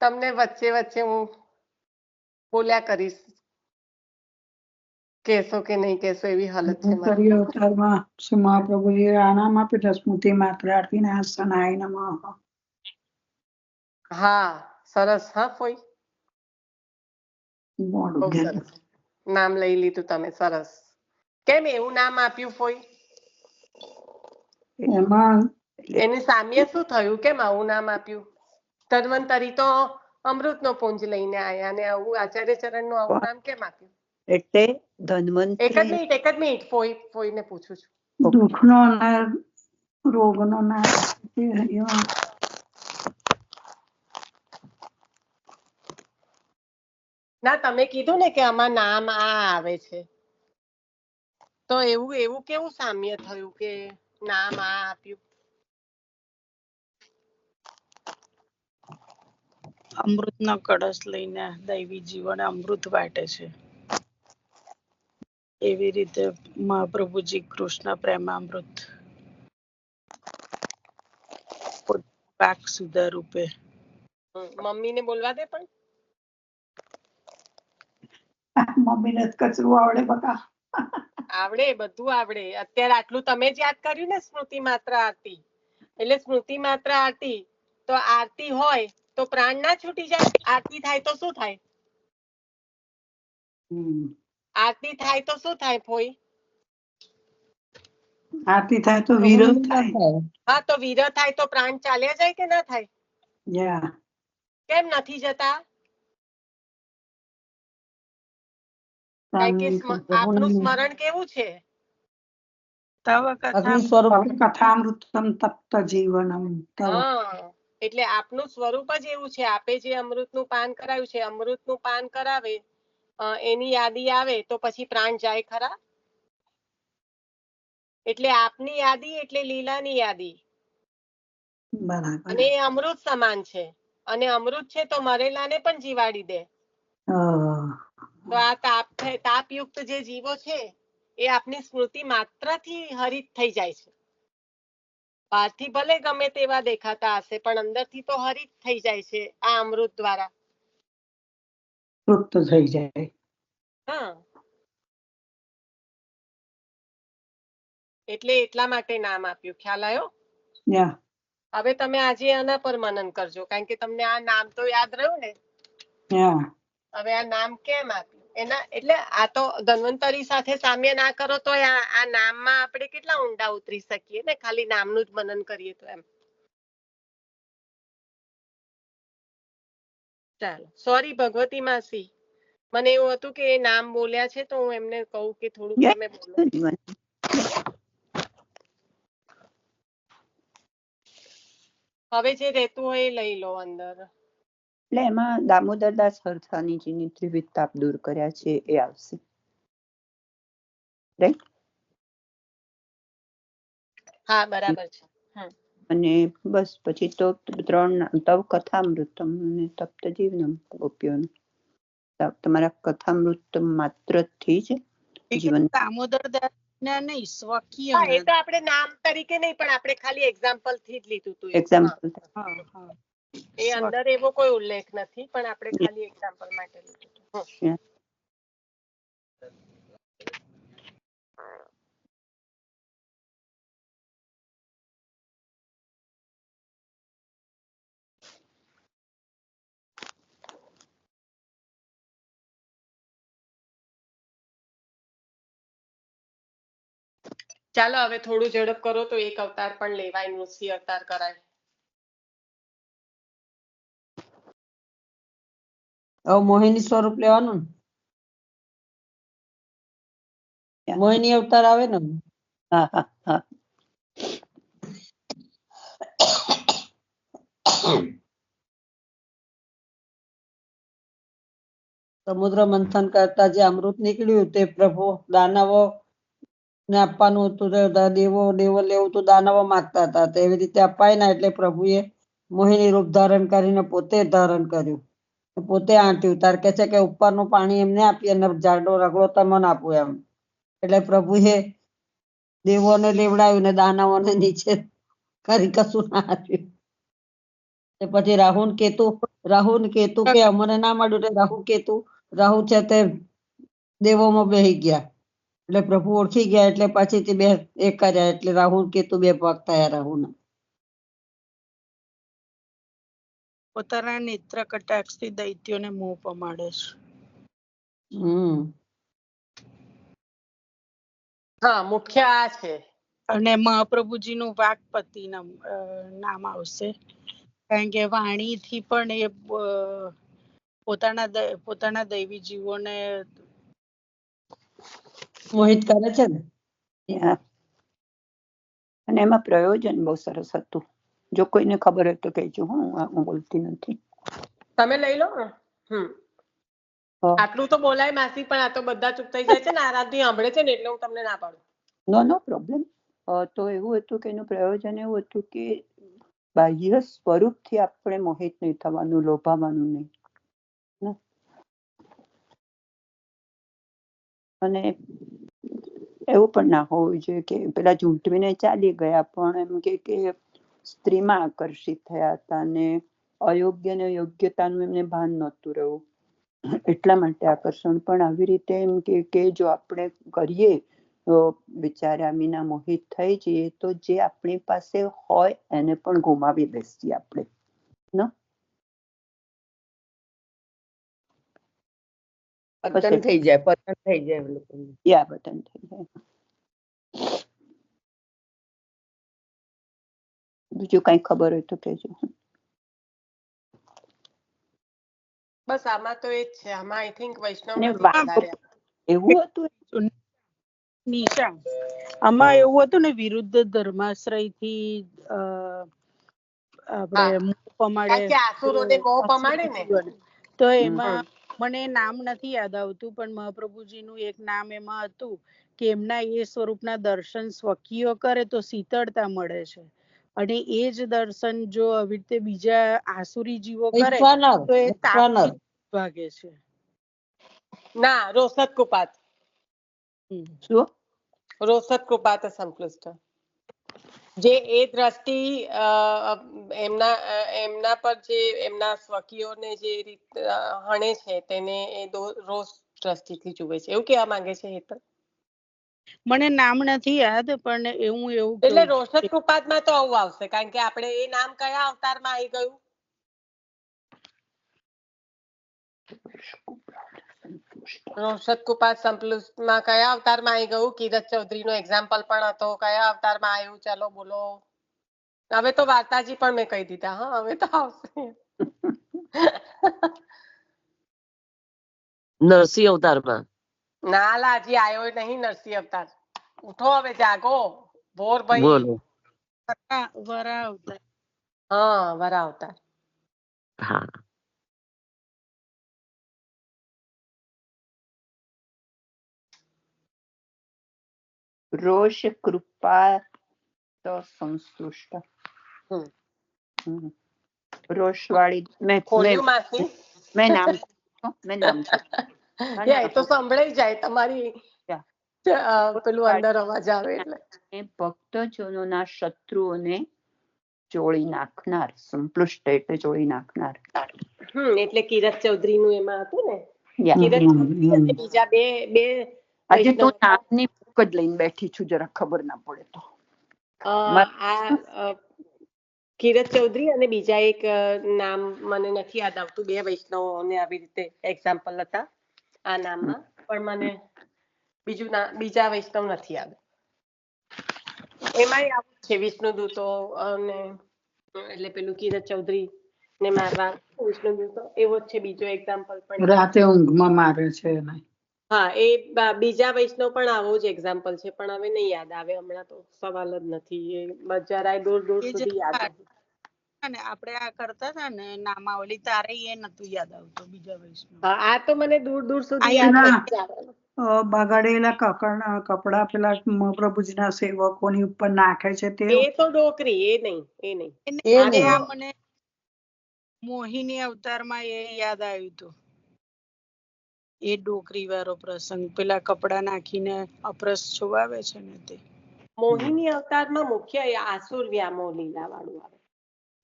તમને વચ્ચે વચ્ચે હું બોલ્યા કરીશ, કહેશો કે નહીં કહેશો એવી હાલત છે મારી. કરી અવતારમાં શ્રી મહાપ્રભુજીએ આ નામ આપ્યું છે, સ્મૃતિ માત્રાર્થી નાસનાય નમઃ. હા, સરસ. હા ફોઈ, મોડું બહુ ઘેર. સરસ નામ લઈ લીધું તમે. સરસ. કેમ એવું નામ આપ્યું ફોઈ? એમાં એની સામ્ય શું થયું? કેમ આવું નામ આપ્યું? ધન્વંતરી તો અમૃતનો પુંજ લઈને આયા ને આવું આચાર્ય ચરણનું આવું નામ કેમ આપ્યું? એટલે એક જ ધન્વંતરી મિનિટ ફોઈને પૂછું છું. દુઃખનો અને રોગનો નાશ એવા ના, તમે કીધું ને કે આમાં નામ આ આવે છે, તો એવું કેવું સામ્ય થયું કે નામ આ આપ્યું? અમૃતનો કળશ લઈને દૈવી જીવન અમૃત વાટે છે, એવી રીતે મહાપ્રભુજી કૃષ્ણ પ્રેમામૃત પાક સુધા રૂપે. મમ્મીને બોલવા દે. પણ મમ્મીને જ કચરું આવડે બકા. આવડે, બધું આવડે. અત્યારે આટલું તમે જ યાદ કર્યું ને, સ્મૃતિ માત્ર આરતી. એટલે સ્મૃતિ માત્ર આરતી તો આરતી હોય તો પ્રાણ ના છૂટી જાય? આરતી થાય તો શું થાય? આરતી થાય તો શું થાય ફોઈ? આરતી થાય તો વિરોધ થાય. હા, તો વિરહ થાય તો પ્રાણ ચાલ્યા જાય કે ના થાય? યા કેમ નથી જતા? કારણ કે આપનું સ્મરણ કેવું છે? તવ કથા અગ્નિ સ્વરૂપ. કથામૃતમ તપ્ત જીવનમ તવ. હા, એટલે આપનું સ્વરૂપ જ એવું છે. આપે જે અમૃતનું પાન કરાવ્યું છે, અમૃતનું પાન કરાવે એની યાદી આવે તો પછી પ્રાણ જાય ખરા? એટલે આપની યાદી એટલે લીલાની યાદી. બરાબર. અને એ અમૃત સમાન છે. અને અમૃત છે તો મરેલાને પણ જીવાડી દે. તો આ તાપયુક્ત જે જીવો છે એ આપની સ્મૃતિ માત્રથી હરિત થઈ જાય છે. બહારથી ભલે ગમે તેવા દેખાતા હશે, પણ અંદરથી તો હરિત થઈ જાય છે આ અમૃત દ્વારા. તૃપ્ત થઈ જાય. હા, એટલે એટલા માટે નામ આપ્યું. ખ્યાલ આવ્યો? યા હવે તમે આજે આના પર મનન કરજો, કારણ કે તમને આ નામ તો યાદ રહ્યું ને. યા હવે આ નામ કેમ આપ્યું એના, એટલે આ તો ધન્વંતરી સાથે સામ્ય ના કરો તો આ નામમાં આપણે કેટલા ઊંડા ઉતરી શકીએ ને, ખાલી નામનું જ મનન કરીએ તો. એમ. ચાલો, સોરી ભગવતી માસી, મને એવું હતું કે એ નામ બોલ્યા છે તો હું એમને કહું કે થોડુંક તમે બોલો. હવે જે રહેતું હોય એ લઈ લો અંદર. એટલે એમાં દામોદરદાસ હરથાનીજીની ત્રિવિધ તાપ દૂર કર્યા છે એ આવશે, રાઈટ? હા, બરાબર છે. અને બસ પછી તો 3 તવ કથામૃતમ અને તપ્ત જીવનમ ગોપીઓનું. તમારા કથામૃત માત્રથી જ જીવન. દામોદર દાસ ના નહીં, સ્વકીય હા, એ ના. તો આપણે નામ તરીકે નહીં, પણ આપણે ખાલી એક્ઝામ્પલ થી જ લીધું હતું. એક્ઝામ્પલ. એ અંદર એવો કોઈ ઉલ્લેખ નથી, પણ આપણે ખાલી એક્ઝામ્પલ માટે લીધું હતું. ચાલો હવે થોડું ઝડપ કરો તો એક અવતાર પણ લેવાય, નૃસિંહ અવતાર કરાય. હવે મોહિની સ્વરૂપ લેવાનું ને મોહિની અવતાર આવે ને. હા હા હા. સમુદ્ર મંથન કરતા જે અમૃત નીકળ્યું તે પ્રભુ દાનવો ને આપવાનું હતું. દેવો લેવું તો દાનવો માંગતા હતા, તેવી રીતે અપાય ના એટલે પ્રભુએ મોહિની રૂપ ધારણ કરીને પોતે ધારણ કર્યું, પોતે આંટ્યું. તાર કે છે કે ઉપરનું પાણી એમને આપી અને જાડો રગડો તમને આપું એમ. એટલે પ્રભુએ દેવોને લેવડાવ્યું ને દાનવોને નીચે કરી કશું ના આપ્યું. પછી રાહુ ને કેતુ કે અમને ના મળ્યું એટલે રાહુ છે તે દેવોમાં બેહી ગયા. એટલે પ્રભુ ઓળખી ગયા એટલે પછી તે બે એક કર્યા એટલે રાહુ કેતુ બે ભાગ થયા રાહુના. પોતાના નેત્ર કટાક્ષથી દૈત્યોને મોહ પમાડે છે. હા, મુખ્ય આ છે. અને મહાપ્રભુજીનું વાકપતિ નામ આવશે, કારણ કે વાણીથી પણ એ પોતાના દૈવી જીવોને મોહિત કરે છે ને. અને એમાં પ્રયોજન બહુ સરસ હતું. જો કોઈને ખબર હોય તો કહેજો. હું બોલતી નથી. તમે લઈ લો ને. આટલું તો બોલાય માસી, પણ આ તો બધા ચૂપ થઈ જાય છે ને. આરાધ્ય સાંભળે છે ને એટલે હું તમને ના પાડું. નો પ્રોબ્લેમ. તો એવું હતું કે એનું પ્રયોજન એવું હતું કે બાહ્ય સ્વરૂપથી આપણે મોહિત નહીં થવાનું, લોભાવાનું નહીં. અને એવું પણ ના હોવું જોઈએ કે પેલા ઝૂંટવીને ચાલી ગયા પણ એમ કે સ્ત્રીમાં આકર્ષિત થયા હતા અને અયોગ્ય ને યોગ્યતાનું એમને ભાન નહોતું રહ્યું, એટલા માટે આકર્ષણ. પણ આવી રીતે એમ કે જો આપણે કરીએ તો બિચારા મીના મોહિત થઈ જઈએ તો જે આપણી પાસે હોય એને પણ ગુમાવી બેસીએ આપણે. પતન થઈ જાય. પતન થઈ જાય. બીજું કઈ ખબર હોય તો કહેજો. બસ આમાં તો એ જ છે. આમાં આઈ થિંક વૈષ્ણવ અને નથી વધારે. એવું હતું નિશા, આમાં એવું હતું ને, વિરુદ્ધ ધર્માશ્રયથી આપણે મોહ પમાડે, કારણ કે આસુરોને મોહ પમાડે ને. તો એમાં મને નામ નથી યાદ આવતું, પણ મહાપ્રભુજીનું એક નામ એમાં હતું કે એમના એ સ્વરૂપના દર્શન સ્વકીયો કરે તો શીતળતા મળે છે, અને એ જ દર્શન જો આવી રીતે બીજા આસુરી જીવો કરે તો એ તાપ ભાગે છે. ના, રોષદ કુપાત. શું? રોષદ કુપાત સંકુષ્ટ. જે એ દ્રષ્ટિ એમના પર જે એમના સ્વકીયોને જે રીત હણે છે તેને એ રોષ દ્રષ્ટિથી જુએ છે, એવું કહેવા માંગે છે હેતલ. મને નામ નથી યાદ, પણ એવું એટલે રોષદ કૃપાતમાં તો આવું આવશે, કારણ કે આપણે એ નામ કયા અવતારમાં આવી ગયું? રોષદ કુપાત સંપલુષમાં કયા અવતારમાં આવી ગયું? કિરત ચૌધરીનો એક્ઝામ્પલ પણ હતો. કયા અવતારમાં આવ્યું? ચાલો બોલો. હવે તો વાર્તાજી પણ મેં કહી દીધા. હા, હવે તો આવશે. નરસિંહ અવતારમાં. ના લા, હજી આવ્યો નહીં નરસિંહ અવતાર. ઉઠો હવે, જાગો ભોર ભાઈ. બોલો. વરા અવતાર. હા, વરા અવતાર. હા. રોષ કૃપા તો સંતુષ્ટ. રોષ વાળી મેં નામ એ તો સંભળાઈ જાય તમારી પેલું અંદર અવાજ આવે એટલે. ભક્તજનોના શત્રુઓને ચોળી નાખનાર. સંતુષ્ટ એટલે ચોળી નાખનાર. એટલે કિરત ચૌધરી નું એમાં હતું ને. કિરત ચૌધરી અને બીજા બે આજે તો નામની બુક જ લઈને બેઠી છું, જરા ખબર ના પડે તો. કિરત ચૌધરી અને બીજા એક નામ મને નથી યાદ આવતું. બે વૈષ્ણવોને આવી રીતે એક્ઝામ્પલ હતા આ નામમાં, પણ મને બીજા વૈષ્ણવ નથી યાદ. એમાંય આવું જ છે વિષ્ણુદૂતો અને એટલે પેલું કિરત ચૌધરી ને મારવા વિષ્ણુદૂતો એવો જ છે. બીજો એક્ઝામ્પલ પણ રાતે ઊંઘમાં મારે છે એને. હા, એ બીજા વૈષ્ણવ પણ આવો જ એક્ઝામ્પલ છે, પણ હવે નહીં યાદ આવે હમણાં, તો સવાલ જ નથી. એ જરાય દૂર દૂર એ જે સુધી યાદ નથી. ને આપણે આ કરતા હતા ને નામાવલી, તારે એ નતું યાદ આવતું બીજા વૈષ્ણવ. હા, આ તો મને દૂર દૂર સુધી આ યાદ ના. નથી આવવાનું. બગાડેલા કપડા પેલા મહાપ્રભુજીના સેવકોની ઉપર નાખે છે તે એ તો ડોકરી, એ નહીં, એ નહીં. એ આ નહીં. આ મને મોહિની અવતારમાં એ યાદ આવ્યું હતું. એ ડોકરી વાળો પ્રસંગ, પેલા કપડા નાખીને અપરસ છુવાવે છે ને તે. મોહિની અવતારમાં મુખ્ય એ આસુર વ્યામોહ લીલા વાળું આવે,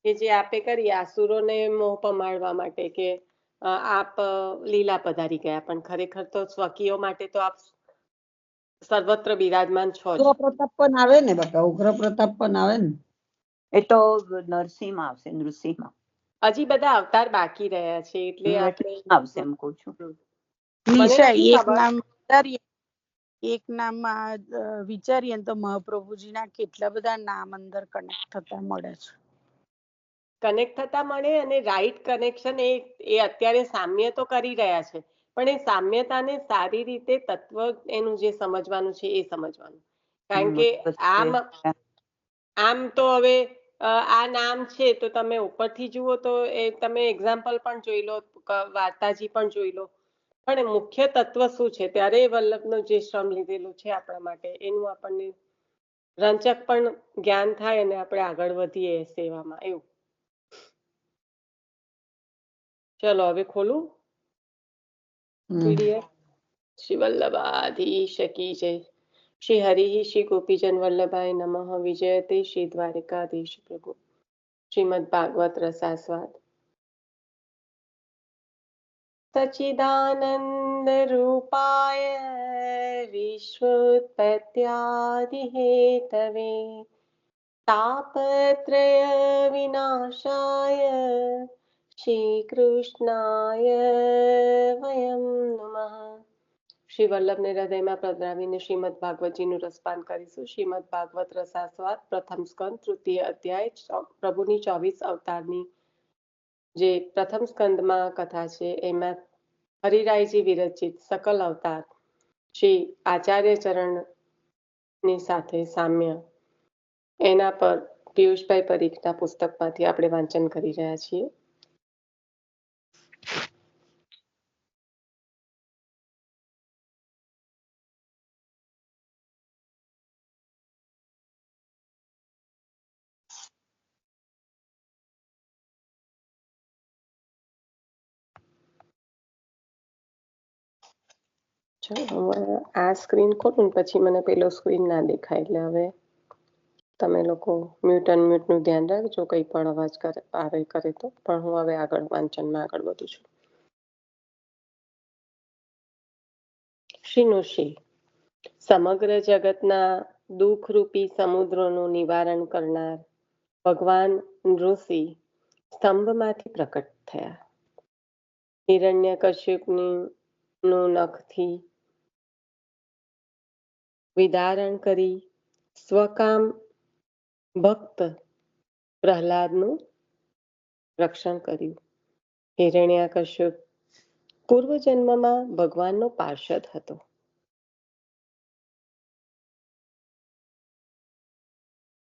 કે જે આપે કરી આસુરોને મોહ પમાડવા માટે, કે આપ લીલા પધારી ગયા, પણ ખરેખર તો સ્વકીયો માટે તો આપ સર્વત્ર બિરાજમાન છો જ. ઉગ્ર પ્રતાપ પણ આવે ને બાપા, ઉગ્ર પ્રતાપ પણ આવે ને. એ તો નરસિંહમાં આવશે, નૃસિંહમાં. હજી બધા અવતાર બાકી રહ્યા છે, એટલે એટલે આપણે આવશે એમ કઉ છું. મને નિશા, નથી એક ખબર. નામ વિચારીએ, એક નામમાં વિચારીએ તો મહાપ્રભુજીના કેટલા બધા નામ અંદર કનેક્ટ થતા મળે છે. કનેક્ટ થતા મળે, અને રાઈટ કનેક્શન એ અત્યારે સામ્ય તો કરી રહ્યા છે, પણ એ સામ્યતાને સારી રીતે તત્વ એનું જે સમજવાનું છે એ સમજવાનું. કારણ કે આમ તો હવે આ નામ છે તો તમે ઉપરથી જુઓ તો એ તમે એક્ઝામ્પલ પણ જોઈ લો, વાર્તાજી પણ જોઈ લો, પણ મુખ્ય તત્વ શું છે, ત્યારે વલ્લભનો જે શ્રમ લીધેલું છે આપણા માટે, એનું આપણને રંચક પણ જ્ઞાન થાય અને આપણે આગળ વધીએ સેવામાં. એવું. ચલો હવે ખોલું પીડીએફ. શ્રી વલ્લભાધીશ કી જય. શ્રી હરિ શ્રી ગોપીજન વલ્લભાય નમઃ. વિજયતે શ્રી દ્વારિકાધીશ પ્રભુ. શ્રીમદ ભાગવત રસાસ્વાદ. સચ્ચિદાનંદ રૂપાય વિશ્વોત્પત્યાદિ હેતવે તાપત્રય વિનાશાય શ્રી કૃષ્ણાય વયમ નમઃ. શ્રી વલ્લભને હૃદયમાં પધરાવીને શ્રીમદ ભાગવતજીનું રસપાન કરીશું. શ્રીમદ ભાગવત રસાસ્વાદ, પ્રથમ સ્કંદ, તૃતીય અધ્યાય, પ્રભુની 24 અવતારની જે પ્રથમ સ્કંદમાં કથા છે, એમાં હરિરાયજી વિરચિત સકલ અવતાર શ્રી આચાર્ય ચરણની સાથે સામ્ય, એના પર પિયુષભાઈ પરીખના પુસ્તકમાંથી આપણે વાંચન કરી રહ્યા છીએ. આ સ્ક્રીન ખોલું પછી મને પેલો સ્ક્રીન ના દેખાય, એટલે હવે તમે લોકો મ્યુટ અનમ્યુટનું ધ્યાન રાખજો, કંઈ પણ અવાજ આવે કરે તો. પણ હું હવે આગળ વાંચનમાં આગળ વધું છું. શ્રી નૃષિ, સમગ્ર જગતના દુઃખરૂપી સમુદ્રોનું નિવારણ કરનાર ભગવાન નૃષિ સ્તંભમાંથી પ્રકટ થયા. હિરણ્યકશ્યપનું નખથી વિદારણ કરી સ્વકામ ભક્ત પ્રહલાદનું રક્ષણ કર્યું. હિરણ્યકશ્યપ પૂર્વજન્મમાં ભગવાનનો પાર્ષદ હતો.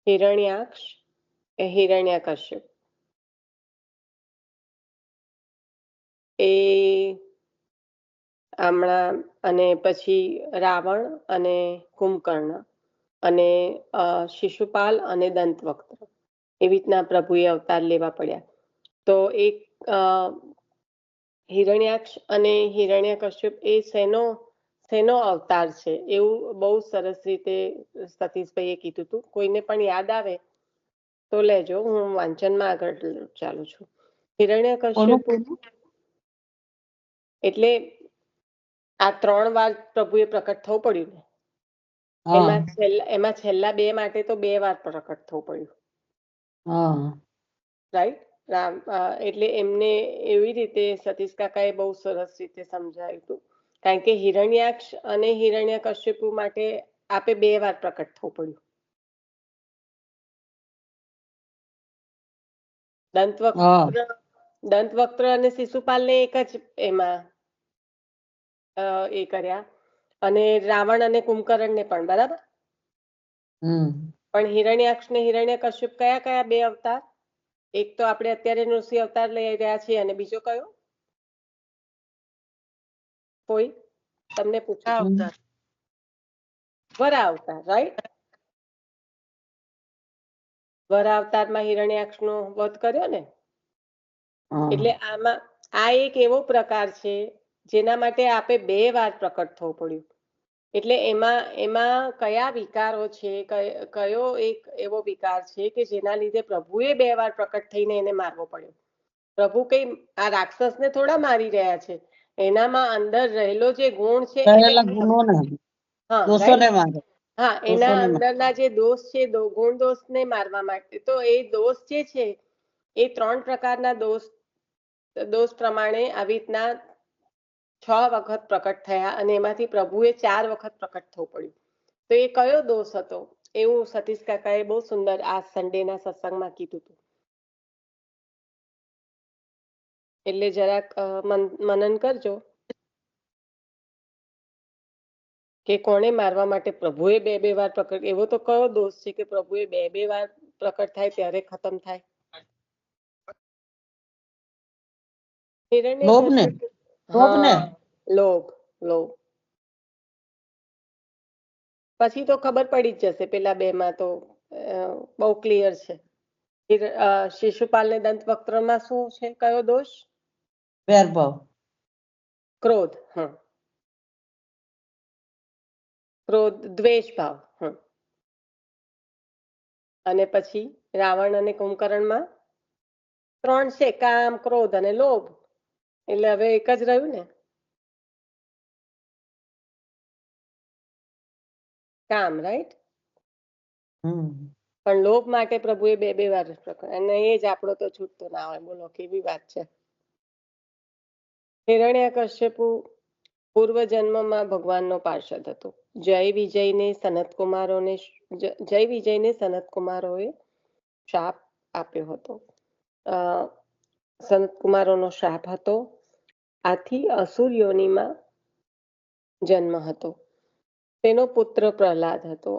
હિરણ્યાક્ષ એ હિરણ્યકશ્યપ એ હમણાં, અને પછી રાવણ અને કુંભકર્ણ અને શિશુપાલ અને દંતવક્ર, એવી રીતના પ્રભુએ અવતાર લેવા પડ્યા. તો એક હિરણ્યાક્ષ અને હિરણ્યકશ્યપ એ શેનો અવતાર છે, એવું બહુ સરસ રીતે સતીશભાઈએ કીધું હતું. કોઈને પણ યાદ આવે તો લેજો, હું વાંચનમાં આગળ ચાલુ છું. હિરણ્યકશ્યપ એટલે આ 3 વાર પ્રભુએ પ્રકટ થવું પડ્યું ને, એમાં છેલ્લા 2 માટે તો 2 વાર પ્રકટ થવું પડ્યું, રાઈટ. એટલે એમને એવી રીતે સતીશ કાકાએ બહુ સરસ રીતે સમજાવ્યું હતું, કારણ કે હિરણ્યાક્ષ અને હિરણ્યકશ્યપુ માટે આપે 2 વાર પ્રકટ થવું પડ્યું. દંતવક્ત્ર અને શિશુપાલ ને એક જ એમાં એ કર્યા, અને રાવણ અને કુંભકર્ણ ને પણ, બરાબર. પણ હિરણ્યાક્ષ ને હિરણ્યકશ્યપ કયા કયા બે અવતાર? એક તો આપણે અત્યારે નૃસિંહ અવતાર લઈ રહ્યા છીએ, અને બીજો કયો? કોઈ તમને પૂછું? વરા અવતાર, રાઈટ? વરા અવતારમાં હિરણ્યાક્ષ નો વધ કર્યો ને. એટલે આમાં આ એક એવો પ્રકાર છે જેના માટે આપે 2 વાર પ્રકટ થવું પડ્યું. એટલે એમાં કયા વિકારો છે, કયો એક એવો વિકાર છે કે જેના લીધે પ્રભુએ 2 વાર પ્રકટ થઈને એને મારવો પડ્યો. પ્રભુ કઈ આ રાક્ષસને થોડા મારી રહ્યા છે, એનામાં અંદર રહેલો જે ગુણ છે, હા, એના અંદરના જે દોષ છે, ગુણ દોષને મારવા માટે. તો એ દોષ જે છે એ 3 પ્રકારના દોષ પ્રમાણે આવી રીતના 6 વખત પ્રકટ થયા, અને એમાંથી પ્રભુએ 4 વખત પ્રકટ થવું પડ્યું. તો એ કયો દોષ હતો? એવું સતીશ કાકાએ બહુ સુંદર આ સન્ડેના સત્સંગમાં કીધું હતું. એટલે જરાક મનન કરજો કે કોને મારવા માટે પ્રભુએ 2 વાર પ્રકટ. એવો તો કયો દોષ છે કે પ્રભુએ 2 વાર પ્રકટ થાય ત્યારે ખતમ થાય? લોભ. પછી તો ખબર પડી જ જશે, પેલા 2 માં તો બહુ ક્લિયર છે. શિશુપાલ ને દંતવક્ત્રમાં શું છે, કયો દોષ? વેરભાવ, ક્રોધ. ક્રોધ, દ્વેષ ભાવ. અને પછી રાવણ અને કુંભકર્ણમાં 3 છે, કામ, ક્રોધ અને લોભ. એટલે હવે એક જ રહ્યું ને, કામ, રાઈટ? પણ લોભ માટે પ્રભુએ 2 વાર પ્રકટ, અને એ જ આપણો તો છૂટતો ના હોય. બોલો, કેવી વાત છે. હિરણ્યકશ્યપુ પૂર્વ જન્મમાં ભગવાનનો પાર્ષદ હતો. જય વિજયને સનત કુમારોએ શાપ આપ્યો હતો. સનત કુમારોનો શાપ હતો. આથી અસુર યોનિમાં જન્મ હતો. તેનો પુત્ર પ્રહલાદ હતો.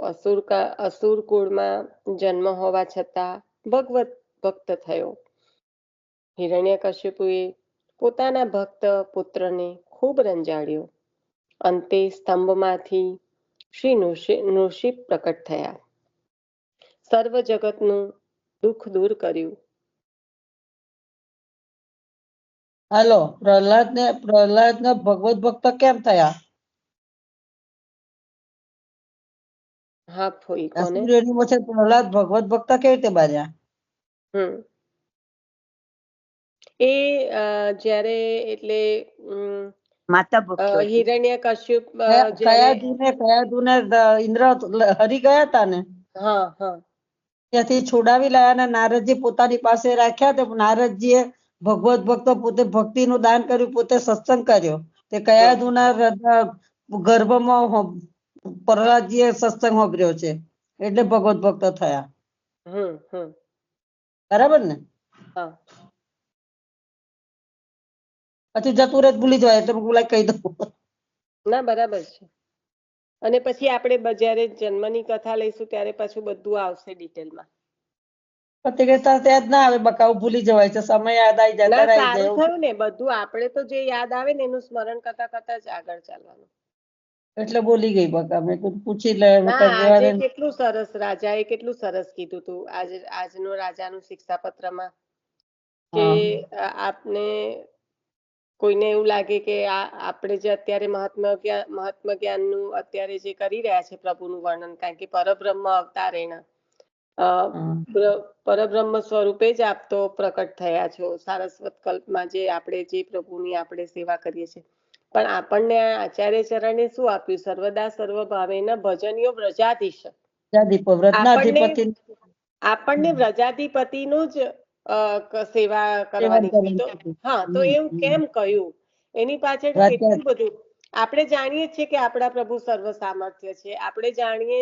અસુર કુળમાં જન્મ હોવા છતાં ભગવત ભક્ત થયો. હિરણ્યકશ્યપુએ પોતાના ભક્ત પુત્રને ખૂબ રંજાડ્યો. અંતે સ્તંભમાંથી શ્રી નૃસિંહ પ્રકટ થયા. સર્વ જગતનું દુઃખ દૂર કર્યું. હાલો, પ્રહલાદ ને ભગવત ભક્ત કેમ થયા? હા, ફોઈ કોને? પ્રહલાદ ભગવત ભક્ત કેવી રીતે બન્યા? એ જ્યારે એટલે માતા ભક્તો હિરણ્યકશ્યપ કયા દુને ઇન્દ્ર હરી ગયા હતા ને, ત્યાંથી છોડાવી લાયા ને નારદજી પોતાની પાસે રાખ્યા. તો નારદજીએ ભગવત ભક્ત પોતે ભક્તિનું દાન કર્યું, પોતે સત્સંગ કર્યો. તે કયા દુના ગર્ભમાં પ્રહલાદજીએ સત્સંગ સાંભળ્યો છે, એટલે ભગવત ભક્ત થયા. બરાબર ને? પછી જતું રહે, ભૂલી જવાય, એટલે બોલાય કહી દઉં. ના, બરાબર છે. અને પછી આપણે જયારે જન્મની કથા લઈશું ત્યારે પાછું બધું આવશે ડિટેલમાં. ના આવે, બકાવું ભૂલી જવાય છે, સમય યાદ આવી જાય. સારું થયું ને, બધું આપણે તો જે યાદ આવે ને એનું સ્મરણ કરતા કરતા જ આગળ ચાલવાનું. એટલે બોલી ગઈ બકા, મેં પૂછી લે. આજે કેટલું સરસ રાજાએ કેટલું સરસ કીધું તું આજનો રાજાનું શિક્ષાપત્રમાં, કે આપને કોઈને એવું લાગે કે આપણે જે અત્યારે મહાત્મા જ્ઞાનનું અત્યારે જે કરી રહ્યા છે પ્રભુનું વર્ણન, કારણ કે પરબ્રહ્મ અવતાર એના પરબ્રહ્મ સ્વરૂપે જ આપ તો પ્રકટ થયા છો સારસ્વત કલ્પમાં, જે આપણે જે પ્રભુની આપણે સેવા કરીએ છીએ. પણ આપણને આચાર્ય ચરણે શું આપ્યું? સર્વદા સર્વ ભાવેના ભજનીય વ્રજાધીશ. આપણને વ્રજાધિપતિનું જ સેવા કરવાની છે. તો તો એવું કેમ કહ્યું? એની પાછળ કેટલું બધું આપણે જાણીએ છીએ કે આપણા પ્રભુ સર્વ સામર્થ્ય છે. આપણે જાણીએ,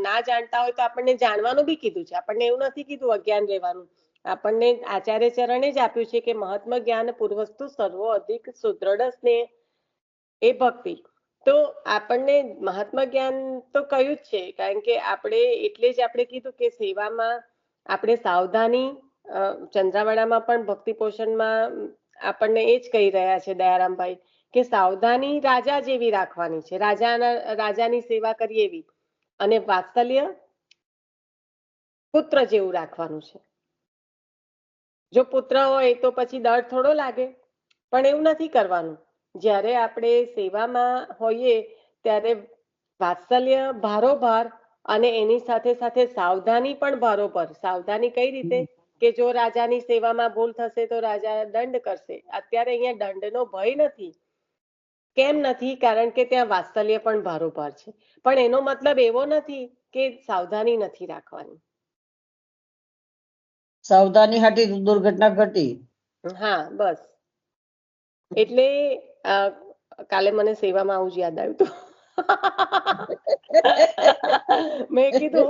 ના જાણતા હોય તો આપણને જાણવાનું બી કીધું છે. આપણને એવું નથી કીધું અજ્ઞાન રહેવાનું. આપણને આચાર્ય ચરણે જ આપ્યું છે કે મહાત્મ જ્ઞાન પૂર્વસ્તુ સર્વો અધિક સુદૃઢ સ્નેહ એ ભક્તિ. તો આપણને મહાત્મા જ્ઞાન તો કયું જ છે, કારણ કે આપણે એટલે જ આપણે કીધું કે સેવામાં આપણે સાવધાની, ચંદ્રાવાડામાં પણ ભક્તિ પોષણમાં આપણને એ જ કહી રહ્યા છે દયારામભાઈ કે સાવધાની રાજા જેવી રાખવાની છે, રાજાની સેવા કરીએ એવી, અને વાત્સલ્ય પુત્ર જેવું રાખવાનું છે. જો પુત્ર હોય તો પછી ડર થોડો લાગે, પણ એવું નથી કરવાનું. જ્યારે આપણે સેવામાં હોઈએ ત્યારે વાત્સલ્ય ભારોભાર અને એની સાથે સાથે સાવધાની પણ ભારોભાર. સાવધાની કઈ રીતે કે જો રાજાની સેવામાં ભૂલ થશે તો રાજા દંડ કરશે. અત્યારે અહીંયા દંડનો ભય નથી. કેમ નથી? કારણ કે ત્યાં વાત્સલ્ય પણ ભારોભાર છે. પણ એનો મતલબ એવો નથી કે સાવધાની નથી રાખવાની. સાવધાની હાટી દુર્ઘટના ઘટી. હા, બસ. એટલે કાલે મને સેવામાં આવું જ યાદ આવ્યું હતું. મેં કીધું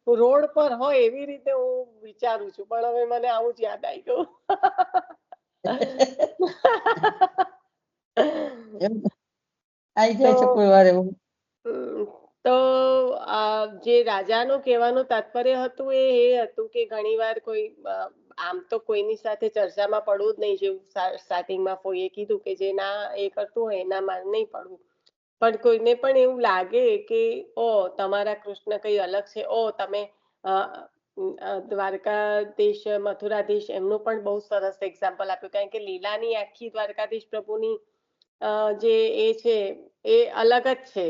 હું રોડ પર હોય એવી રીતે હું વિચારું છું, પણ હવે મને આવું જ યાદ આવી ગયું. આવી જાય છે કોઈ વાર એવું. તો જે રાજાનું કહેવાનું તાત્પર્ય હતું એ હતું કે ઘણીવાર કોઈ આમ તો કોઈની સાથે ચર્ચામાં પડવું જ નહીં, જેવું સ્ટાર્ટિંગમાં ફોઈએ કીધું કે જે ના એ કરતું હોય એનામાં નહીં પડવું. પણ કોઈને પણ એવું લાગે કે ઓ તમારા કૃષ્ણ કઈ અલગ છે, ઓ તમે દ્વારકાધીશ મથુરાધીશ એમનું પણ બહુ સરસ એક્ઝામ્પલ આપ્યું, કારણ કે લીલાની આખી દ્વારકાધીશ પ્રભુની જે એ છે એ અલગ જ છે.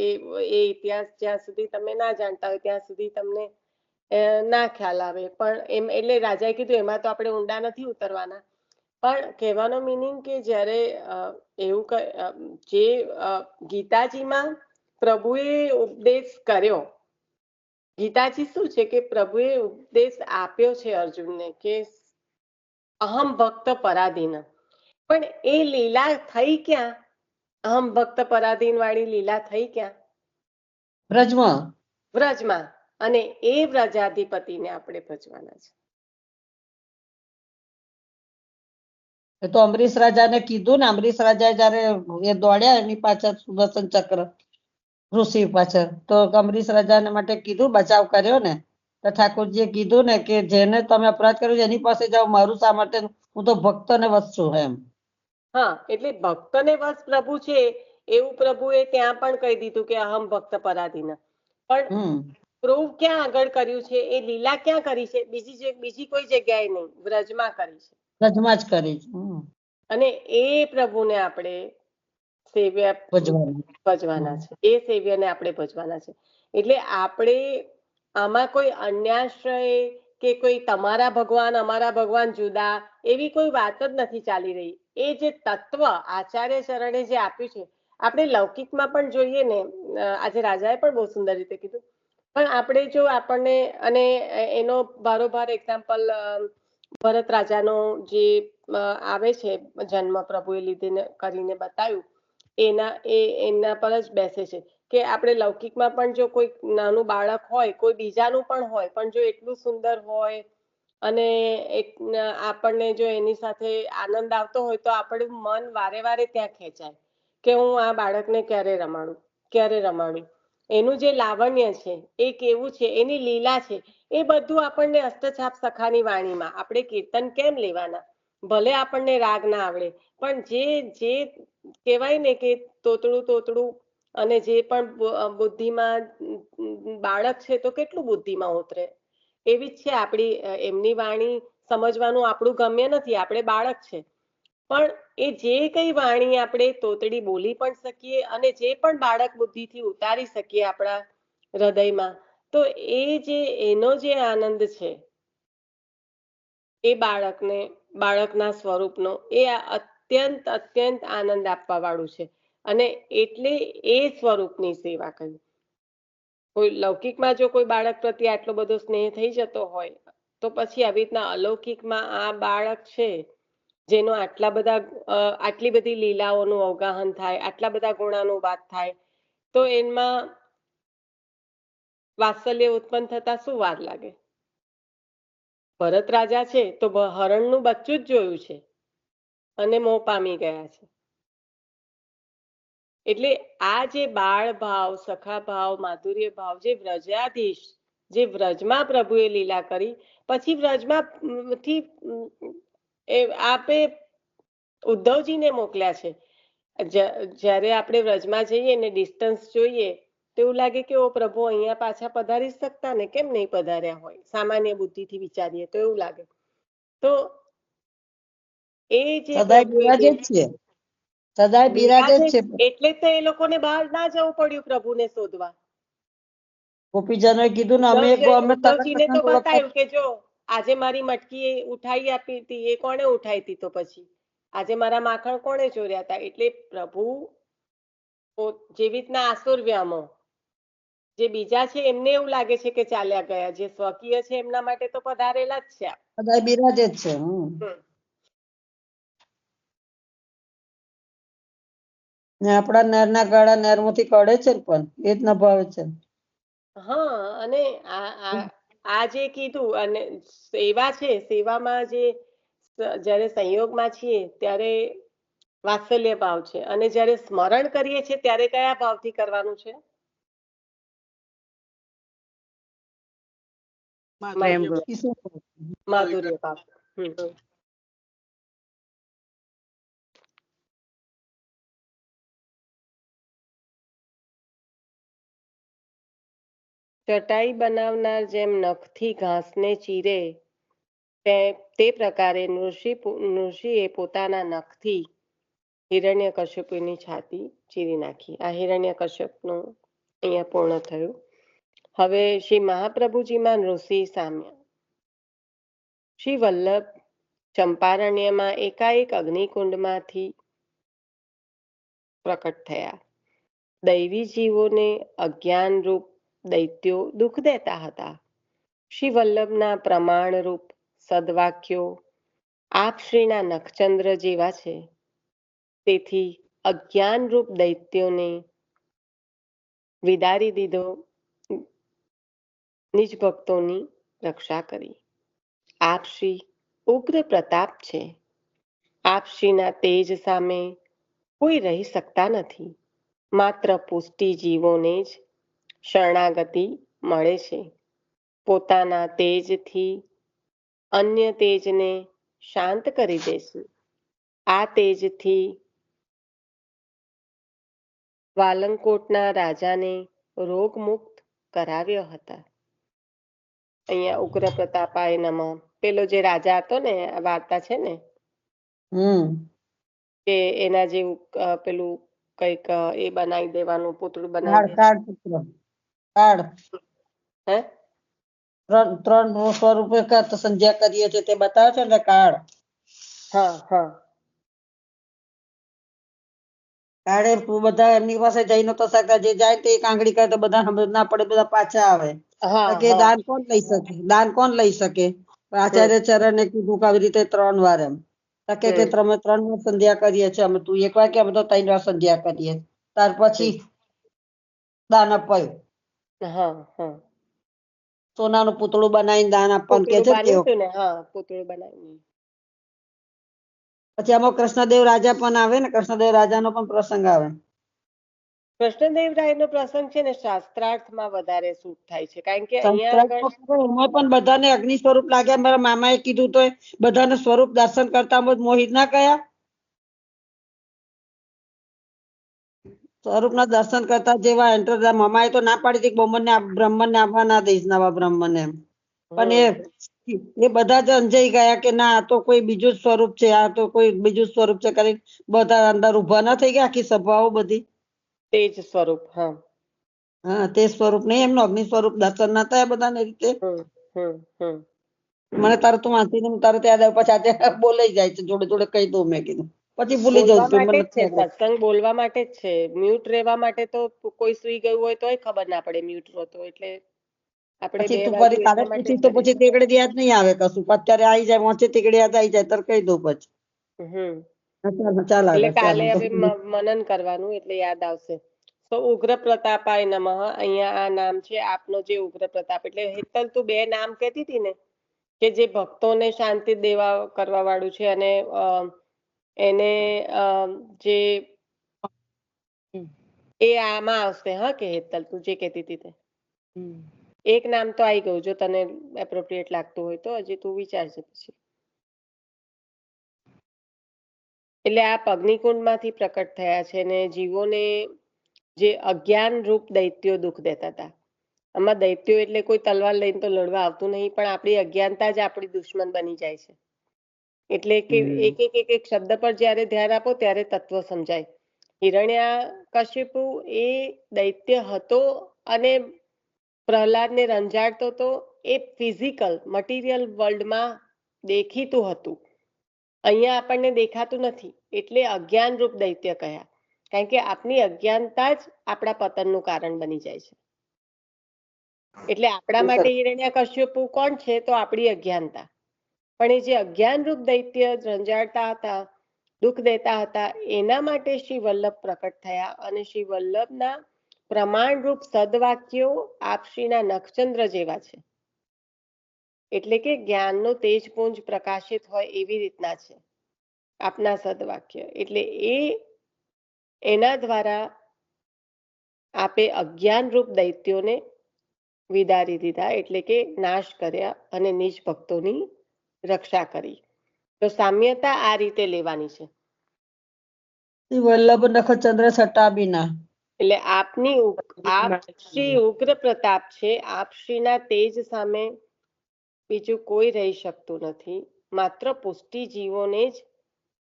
એ ઇતિહાસ જ્યાં સુધી તમે ના જાણતા હોય ત્યાં સુધી તમને ના ખ્યાલ આવે. પણ એમ એટલે રાજાએ કીધું એમાં તો આપણે ઊંડા નથી ઉતરવાના, પણ કહેવાનો મિનિંગ કે જ્યારે એવું જે ગીતાજીમાં પ્રભુએ ઉપદેશ કર્યો, ગીતાજી શું છે કે પ્રભુએ ઉપદેશ આપ્યો છે અર્જુનને કે અહમ ભક્ત પરાધીન, પણ એ લીલા થઈ ક્યાં? અહમ ભક્ત પરાધીન વાળી લીલા થઈ ક્યાં? વ્રજમાં. વ્રજમાં. અને એ વ્રજાધિપતિને આપણે ભજવાના છે. એ તો અમરીશ રાજાને કીધું ને, અમરીશ રાજા જયારે એ દોડ્યા એની પાછળ સુદર્શન ચક્ર ઋષિ પાછળ, તો અમરીશ રાજાને માટે કીધું, બચાવ કર્યો ને, તો ઠાકોરજીએ કીધું ને કે જેને તમે અપરાધ કર્યો છે એની પાસે જાઓ, મારું શા માટે? હું તો ભક્તને વશ છું એમ. હા, એટલે ભક્તને વશ પ્રભુ છે એવું પ્રભુએ ત્યાં પણ કહી દીધું કે અહમ ભક્ત પરાધીન. પણ પ્રૂવ ક્યાં આગળ કર્યું છે? એ લીલા ક્યાં કરી છે? બીજી કોઈ જગ્યાએ નહીં, વ્રજમાં કરી છે. વ્રજમાં જ કરી. અને એ પ્રભુને આપણે સેવ્ય ભજવાના છે, એ સેવ્યને આપણે ભજવાના છે. એટલે આપણે આમાં કોઈ અન્યાશ્રય કે કોઈ તમારા ભગવાન અમારા ભગવાન જુદા એવી કોઈ વાત જ નથી ચાલી રહી. એ જે તત્વ આચાર્ય ચરણે જે આપ્યું છે, આપણે લૌકિકમાં પણ જોઈએ ને, આજે રાજાએ પણ બહુ સુંદર રીતે કીધું, પણ આપણે જો આપણને, અને એનો બારોબાર એક્ઝામ્પલ ભરત રાજાનો જે આવે છે જન્મ પ્રભુએ લીધે કરીને બતાવ્યું, એના પર જ બેસે છે કે આપણે લૌકિકમાં પણ જો કોઈ નાનું બાળક હોય, કોઈ બીજાનું પણ હોય, પણ જો એટલું સુંદર હોય અને આપણને જો એની સાથે આનંદ આવતો હોય તો આપણું મન વારે વારે ત્યાં ખેંચાય કે હું આ બાળકને ક્યારે રમાડું. એનું જે લાવણ્ય છે એ કેવું છે, એની લીલા છે, એ બધું આપણને અષ્ટછાપ સખાની વાણીમાં. આપણે કીર્તન કેમ લેવાના? ભલે આપણને રાગ ના આવડે, પણ જે કહેવાય ને કે તોતડું અને જે પણ બુદ્ધિમાં બાળક છે તો કેટલું બુદ્ધિમાં ઉતરે, એવી જ છે આપણી એમની વાણી. સમજવાનું આપણું ગમ્ય નથી, આપણે બાળક છે, પણ એ જે કઈ વાણી આપણે તોતડી બોલી પણ શકીએ અને જે પણ બાળક બુદ્ધિથી ઉતારી શકીએ આપણા હૃદયમાં, તો એનો જે આનંદ છે એ બાળકના સ્વરૂપનો, એ અત્યંત આનંદ આપવા વાળું છે. અને એટલે એ સ્વરૂપની સેવા કરી. કોઈ લૌકિકમાં જો કોઈ બાળક પ્રત્યે આટલો બધો સ્નેહ થઈ જતો હોય, તો પછી આવી રીતના અલૌકિકમાં આ બાળક છે જેનો આટલી બધી લીલાઓનું અવગાહન થાય, આટલા બધા ગુણાનુવાદ થાય, તો એમાં વાત્સલ્ય ઉત્પન્ન થતા શું વાર લાગે? ભરત રાજા છે તો હરણનું બચ્ચું જ જોયું છે અને મોહ પામી ગયા છે. એટલે આ જે બાળ ભાવ, સખા ભાવ, માધુર્ય ભાવ, જે વ્રજાધીશ, જે વ્રજમાં પ્રભુએ લીલા કરી, પછી વ્રજમાં થી આપે ઉદ્ધવજીને મોકલ્યા છે. જ્યારે આપણે વ્રજમાં જઈએ ને ડિસ્ટન્સ જોઈએ તો એવું લાગે કે ઓ પ્રભુ અહીંયા પાછા પધારી શકતા ને, કેમ નહીં પધાર્યા હોય? સામાન્ય બુદ્ધિથી વિચારીએ તો એવું લાગે. તો એ જે સદાય બિરાજે જ છે, સદાય બિરાજે જ છે. એટલે તો એ લોકોને બહાર ના જવું પડ્યું પ્રભુને શોધવા. ગોપીજનોએ કીધું ને અમે ઉદ્ધવજીને તો બતાવ્યું કે જો આજે મારી મટકી ઉઠાઈ આપી હતી, એ કોણે ઉઠાઈ હતી? તો પછી આજે મારા માખણ કોણે ચોર્યા હતા? એટલે પ્રભુ જેવી રીતના આસુરવ્યામો જે બીજા છે એમને એવું લાગે છે કે ચાલ્યા ગયા, જે સ્વકીય છે એમના માટે તો પધારેલા જ છે. સદાય બિરાજે જ છે. ને આપણા નરના ગાળા નરમાંથી કઢે છે પણ એ જ ન ભાવે છે. હા, અને આ જે કીધું અને સેવા છે, સેવામાં જે જ્યારે સંયોગમાં છીએ ત્યારે વાત્સલ્ય ભાવ છે, અને જ્યારે સ્મરણ કરીએ છીએ ત્યારે કયા ભાવથી કરવાનું છે? માધુર્ય ભાવ. ચટાઈ બનાવનાર જેમ નખથી ઘાસને ચીરે તે પ્રકારે નૃષિએ પોતાના નખથી હિરણ્યકશ્યપની છાતી ચીરી નાખી. આ હિરણ્યકશ્યપનું અહીંયા પૂર્ણ થયું. હવે શ્રી મહાપ્રભુજીમાં નૃસિંહ સામ્ય. શ્રી વલ્લભ ચંપારણ્યમાં એકાએક અગ્નિકુંડમાંથી પ્રકટ થયા. દૈવી જીવોને અજ્ઞાન રૂપ દૈત્યો દુઃખ દેતા હતા. શ્રી વલ્લભના પ્રમાણરૂપ સદવાક્યો આપ શ્રીના નખચંદ્ર જેવા છે. તેથી અજ્ઞાન રૂપ દૈત્યોને વિદારી દીધો, નિજ ભક્તોની રક્ષા કરી. આપ શ્રી ઉગ્ર પ્રતાપ છે. આપ શ્રીના તેજ સામે કોઈ રહી શકતા નથી. માત્ર પુષ્ટિ જીવોને જ શરણાગતિ મળે છે. પોતાના તેજથી અન્ય તેજને શાંત કરી દેશે. આ તેજથી વાલંકોટના રાજાને રોગમુક્ત કરાવ્યો હતા. અહીંયા ઉગ્ર પ્રતાપાય નમઃ. પેલો જે રાજા હતો ને, આ વાર્તા છે ને, કે એના જેવું પેલું કઈક એ બનાવી દેવાનું, પૂતળું બનાવી ત્રણ સ્વરૂપે સંધ્યા કરીએ છીએ તે બતાવે છે ને કાર્ડ. કાળે બધા એમની પાસે જઈ નતો શકતા, જે જાય તે એક આંગળી કરે તો બધા સમજ ના પડે, બધા પાછા આવે. કે દાન કોણ લઈ શકે? દાન કોણ લઈ શકે? આચાર્ય ચરણે કીધું કે આવી રીતે 3 વાર એમ કે તમે 3 વાર સંધ્યા કરીએ છીએ, અમે તું 1 વાર કે અમે તો 3 વાર સંધ્યા કરીએ. ત્યાર પછી દાન અપાયું. સોનાનું પૂતળું બનાવીને દાન આપવાનું કે છે. પછી આમાં કૃષ્ણદેવ રાજા પણ આવે ને, કૃષ્ણદેવ રાજાનો પણ પ્રસંગ આવે. કૃષ્ણદેવ રાયનો પ્રસંગ છે ને શાસ્ત્રાર્થમાં વધારે સૂટ થાય છે, કારણ કે અહીંયા એમાં પણ બધાને અગ્નિ સ્વરૂપ લાગ્યા. મારા મામાએ કીધું તો બધાને સ્વરૂપ દર્શન કરતા મોહિત ના કયા? સ્વરૂપના દર્શન કરતા જેવા એન્ટર. મામાએ તો ના પાડી હતી બ્રહ્મને આવવા ના દઈશ, નવા બ્રહ્મને એમ. પણ એ બધા જ અંજાઈ ગયા કે ના, આ તો કોઈ બીજું જ સ્વરૂપ છે, આ તો કોઈ બીજું સ્વરૂપ છે કરી બધા અંદર ઉભા ના થઈ ગયા. આખી સભાઓ બધી તેજ સ્વરૂપ. હા, તે સ્વરૂપ નહીં, એમનું અગ્નિ સ્વરૂપ દર્શન ના થયા બધાને રીતે. મને તારું તું વાંચીને તારું યાદ આવે, પછી આજે બોલાઈ જાય છે, જોડે જોડે કહી દઉં મેં કીધું, પછી ભૂલી જાઉં છું. સત્સંગ બોલવા માટે જ છે, મ્યુટ રહેવા માટે તો કોઈ સુઈ ગયું હોય તોય ખબર ના પડે મ્યુટ હતો. એટલે પછી તું ફરી કાલે પૂછીશ તો પછી તેગડે યાદ નહીં આવે કશું. અત્યારે આવી જાય, વાંચે તેગડે યાદ આવી જાય તો કહી દઉં પછી. એટલે કાલે હવે મનન કરવાનું, એટલે યાદ આવશે. તો ઉગ્ર પ્રતાપાય નમઃ. અહીંયા આ નામ છે આપનો, જે ઉગ્ર પ્રતાપ. એટલે હેતલ તું 2 નામ કહેતી હતી ને, કે જે ભક્તોને શાંતિ દેવા કરવા વાળું છે અને એને જે એ આમાં આવશે. હા કે હેતલ તું જે કહેતી હતી તે એક નામ તો આવી ગયું. જો તને એપ્રોપ્રિએટ લાગતું હોય તો હજી તું વિચારજે પછી. એટલે આ અગ્નિકુંડમાંથી પ્રકટ થયા છે ને જીવોને જે અજ્ઞાન રૂપ દૈત્યો દુઃખ દેતા હતા. આમાં દૈત્યો એટલે કોઈ તલવાર લઈને તો લડવા આવતું નહીં, પણ આપણી અજ્ઞાનતા જ આપણી દુશ્મન બની જાય છે. એટલે કે એક એક એક એક શબ્દ પર જ્યારે ધ્યાન આપો ત્યારે તત્વ સમજાય. હિરણ્યકશિપુ એ દૈત્ય હતો અને પ્રહલાદને રંજાડતો તો એ ફિઝિકલ મટીરિયલ વર્લ્ડમાં દેખીતું હતું. અહીંયા આપણને દેખાતું નથી એટલે અજ્ઞાન રૂપ દૈત્ય કહ્યા. કારણ કે આપની અજ્ઞાનતા જ આપણા પતનનું કારણ બની જાય છે. એટલે આપણા માટે હિરણ્યકશ્યપુ કોણ છે? તો આપણી અજ્ઞાનતા. પણ એ જે અજ્ઞાન રૂપ દૈત્ય રંજાડતા હતા, દુઃખ દેતા હતા, એના માટે શ્રી વલ્લભ પ્રકટ થયા અને શ્રી વલ્લભના પ્રમાણરૂપ સદવાક્યો આપશ્રીના નખચંદ્ર જેવા છે. એટલે કે જ્ઞાનનો તેજપુંજ પ્રકાશિત હોય એવી રીતના છે આપના સદવાક્ય. એટલે એના દ્વારા આપે અજ્ઞાન રૂપ દૈત્યોને વિદારી દીધા, એટલે કે નાશ કર્યા અને નિજ ભક્તોની રક્ષા કરી. તો સામ્યતા આ રીતે લેવાની છે. વલ્લભ નખચંદ્ર સટાબીના એટલે આપની આપ શ્રી ઉગ્ર પ્રતાપ છે. આપ શ્રીના તેજ સામે બીજું કોઈ રહી શકતું નથી. માત્ર પુષ્ટિ જીવોને જ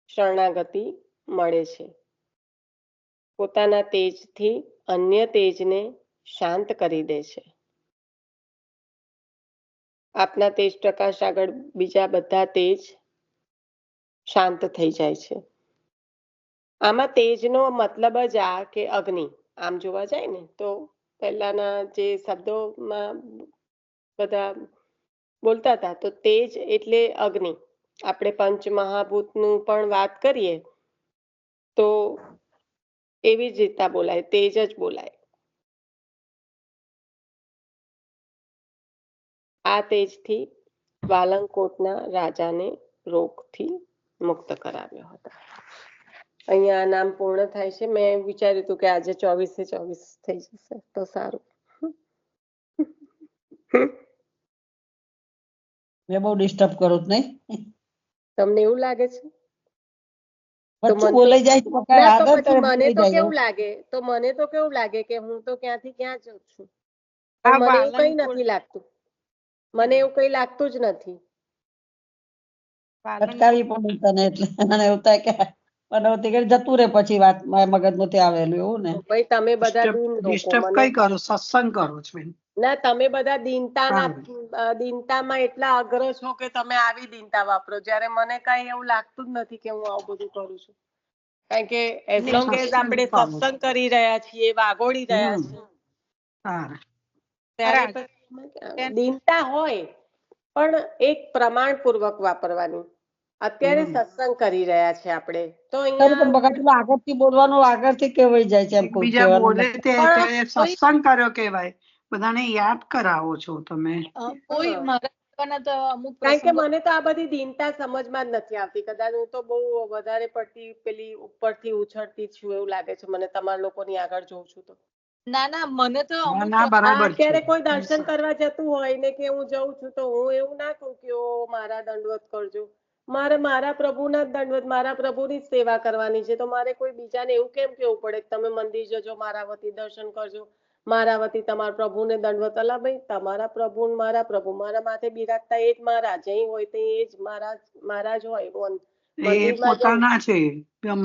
શરણાગતિ મળે છે. પોતાના તેજથી અન્ય તેજને શાંત કરી દે છે. આપના તેજ પ્રકાશ આગળ બીજા બધા તેજ શાંત થઈ જાય છે. આમાં તેજનો મતલબ જ આ કે અગ્નિ. આમ જોવા જાય ને તો પહેલાના જે શબ્દોમાં બધા બોલતા હતા તો તેજ એટલે અગ્નિ. આપણે પંચમહાભૂતનું પણ વાત કરીએ તો એવી જ રીતના બોલાય, તેજ જ બોલાય. આ તેજથી વાલંકોટના રાજાને રોગથી મુક્ત કરાવ્યો હતો. અહીંયા નામ પૂર્ણ થાય છે. મેં વિચાર્યું હતું કે આજે 24/24 થઈ જશે તો સારું. મેં બહુ ડિસ્ટર્બ કરું જ નહીં. તમને એવું લાગે છે? વચ્ચે બોલાઈ જાય તો કાંઈ ના, તો આગળ પછી તરફ મને બોલાઈ તો જાય. કેવું લાગે, કે હું તો ક્યાંથી ક્યાં જઉં છું. પણ મને એવું કઈ નથી લાગતું. મને એવું કઈ લાગતું જ નથી. અટકાવી પડે તને એટલે મને એવું થાય કે પનવતી કરી જતું રહે પછી વાત મગજમાંથી આવેલું એવું ને. ભાઈ તમે બધા દીન લોકો, ડિસ્ટર્બ મને કઈ કરો? સત્સંગ કરો છો એમ. ના, તમે બધા દીનતામાં એટલા અગ્ર છો કે તમે આવી દીનતા વાપરો, જ્યારે મને કઈ એવું લાગતું જ નથી કે હું આવું બધું કરું છું. કારણ કે એઝ લોંગ એઝ આપણે સત્સંગ કરી રહ્યા છીએ, વાગોડી રહ્યા છીએ, ત્યારે પછી દીનતા હોય પણ એક પ્રમાણપૂર્વક વાપરવાની. અત્યારે સત્સંગ કરી રહ્યા છે આપણે તો અહીંયા આગળથી બોલવાનું આગળથી કહેવાય જાય છે એમ કોઈ બીજા બોલે તે પણ સત્સંગ કર્યો કહેવાય. બધાને યાદ કરાવો છો તમે. કોઈ મારા તો અમુક કારણ કે મને તો આ બધી દીનતા સમજમાં જ નથી આવતી. કદાચ હું તો બહુ વધારે પડતી પેલી ઉપરથી ઉછળતી છું એવું લાગે છે મને તમારા લોકોની આગળ જોઉં છું તો. ના મને તો અત્યારે કોઈ દર્શન કરવા જતું હોય ને કે હું જઉં છું તો હું એવું ના કહું કે ઓ મારા દંડવત કરજો. મારે મારા પ્રભુના જ દંડવત, મારા પ્રભુની જ સેવા કરવાની છે. તો મારે કોઈ બીજાને એવું કેમ કેવું પડે કે તમે મંદિર જજો, મારા વતી દર્શન કરજો, મારા વતી તમારા પ્રભુને દંડવત. અલા ભાઈ, તમારા પ્રભુ મારા પ્રભુ, મારા માથે બિરાજતા એ જ મારા, જઈ હોય તે એ જ મારા જ હોય. એ પોતાના છે,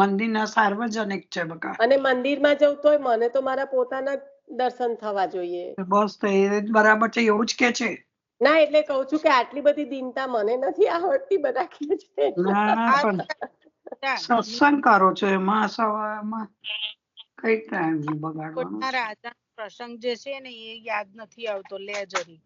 મંદિરના સાર્વજનિક છે બકા. અને મંદિરમાં જવું તોય મને તો મારા પોતાના દર્શન થવા જોઈએ. બસ તો એ બરાબર છે, એવું જ કે છે. ના, એટલે કહું છું કે આટલી બધી દીનતા મને નથી આવડતી. બધા કે છે સત્સંગ કરો છો એમાં સવારમાં કઈ ટાઈમ બગાડવાનો? રાજા પ્રસંગ જે છે ને એ યાદ નથી આવતો. લે જરી.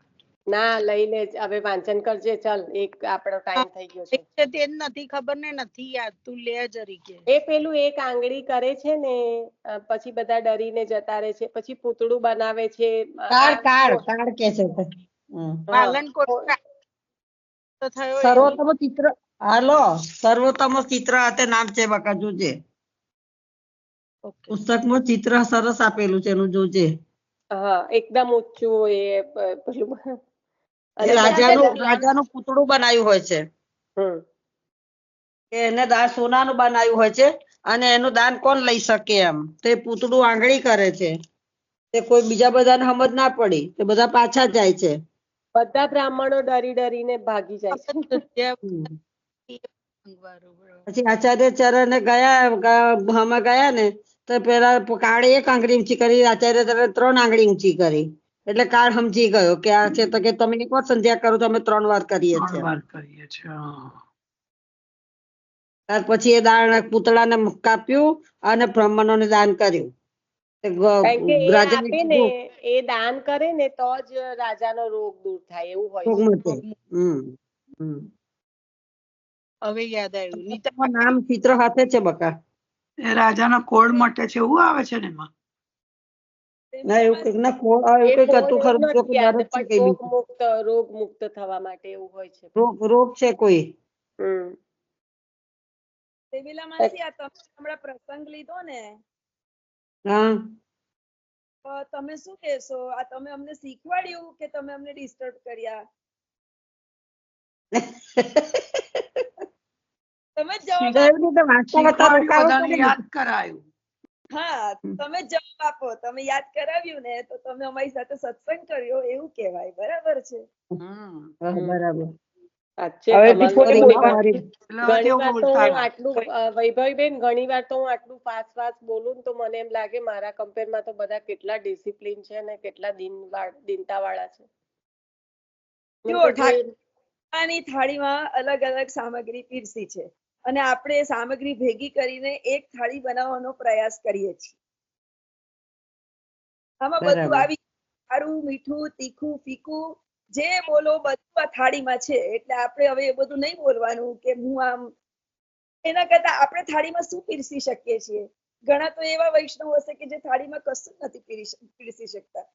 ના, લઈ લે. હવે વાંચન કરજે. ચાલ, એક આપણો ટાઈમ થઈ ગયો છે. તે નથી ખબર ને નથી યાદ. તું લે જરી કે. એ પેલું એક આંગળી કરે છે ને પછી બધા ડરીને જતા રહે છે, પછી પૂતળું બનાવે છે. કાળ કે છે. પાલનકોટ તો થયો એની સર્વોત્તમ ચિત્ર હાલો સર્વોત્તમ ચિત્ર હાથે નામ છે બકા જોજે ઓકે પુસ્તકમાં ચિત્ર સરસ આપેલું છે એનું જોજે હા એકદમ ઊંચું હોય એ પેલું એ અને રાજાનું પૂતળું બનાવ્યું હોય છે હમ કે એને દાન સોનાનું બનાવ્યું હોય છે અને એનું દાન કોણ લઈ શકે એમ તે પૂતળું આંગળી કરે છે તે કોઈ બીજા બધાને સમજ ના પડી તે બધા પાછા જાય છે બધા બ્રાહ્મણો ડરી ડરીને ભાગી જાય છે પછી આચાર્ય ચરણે આમાં ગયા ને તો પેલા કાળે એક આંગળી ઊંચી કરી આચાર્ય ચરણે 3 આંગળી ઊંચી કરી એટલે કાળ સમજી ગયો કે આ છે તો કે તમે એક વાર સંધ્યા કરો તો અમે 3 વાર કરીએ છીએ ત્યાર પછી એ દાન પૂતળાને કાપ્યું અને બ્રાહ્મણોને દાન કર્યું કારણ કે એ રાજાને આપે ને એ દાન કરે ને તો જ રાજાનો રોગ દૂર થાય એવું હોય છે હવે યાદ આવ્યું નીતામાં નામ ચિત્ર હાથે છે બકા એ રાજાનો કોડ મટે છે એવું આવે છે ને એમાં ના એવું કઈક ના કોડ એવું કઈક હતું ખરું જો કે દર જ છે કઈ બીજું રોગ મુક્ત થવા માટે એવું હોય છે રોગ છે કોઈ દેવીલા માસી આ તમે હમણાં પ્રસંગ લીધો ને હા તો તમે શું કહેશો આ તમે અમને શીખવાડ્યું કે તમે અમને ડિસ્ટર્બ કર્યા તમે જવાબ યાદ કરાયું હા તમે જવાબ આપો તમે યાદ કરાવ્યું ને તો તમે અમારી સાથે સત્સંગ કર્યો એવું કહેવાય બરાબર છે બરાબર વૈભવીબેન ઘણી વાર તો હું આટલું ફાસ્ટ બોલું તો મને એમ લાગે મારા કમ્પેરમાં તો બધા કેટલા ડિસિપ્લિન છે ને કેટલા દિનતા વાળા છે ઠાકરની થાળીમાં અલગ અલગ સામગ્રી પીરસી છે અને આપણે સામગ્રી ભેગી કરીને એક થાળી બનાવવાનો પ્રયાસ કરીએ છીએ આમાં બધું આવી સારું મીઠું તીખું ફીકું જે બોલો બધું આ થાળીમાં છે એટલે આપણે હવે એ બધું નહીં બોલવાનું કે હું આમ એના કરતા આપણે થાળીમાં શું પીરસી શકીએ છીએ ઘણા તો એવા વૈષ્ણવ હશે કે જે થાળીમાં કશું નથી પીરસી શકતા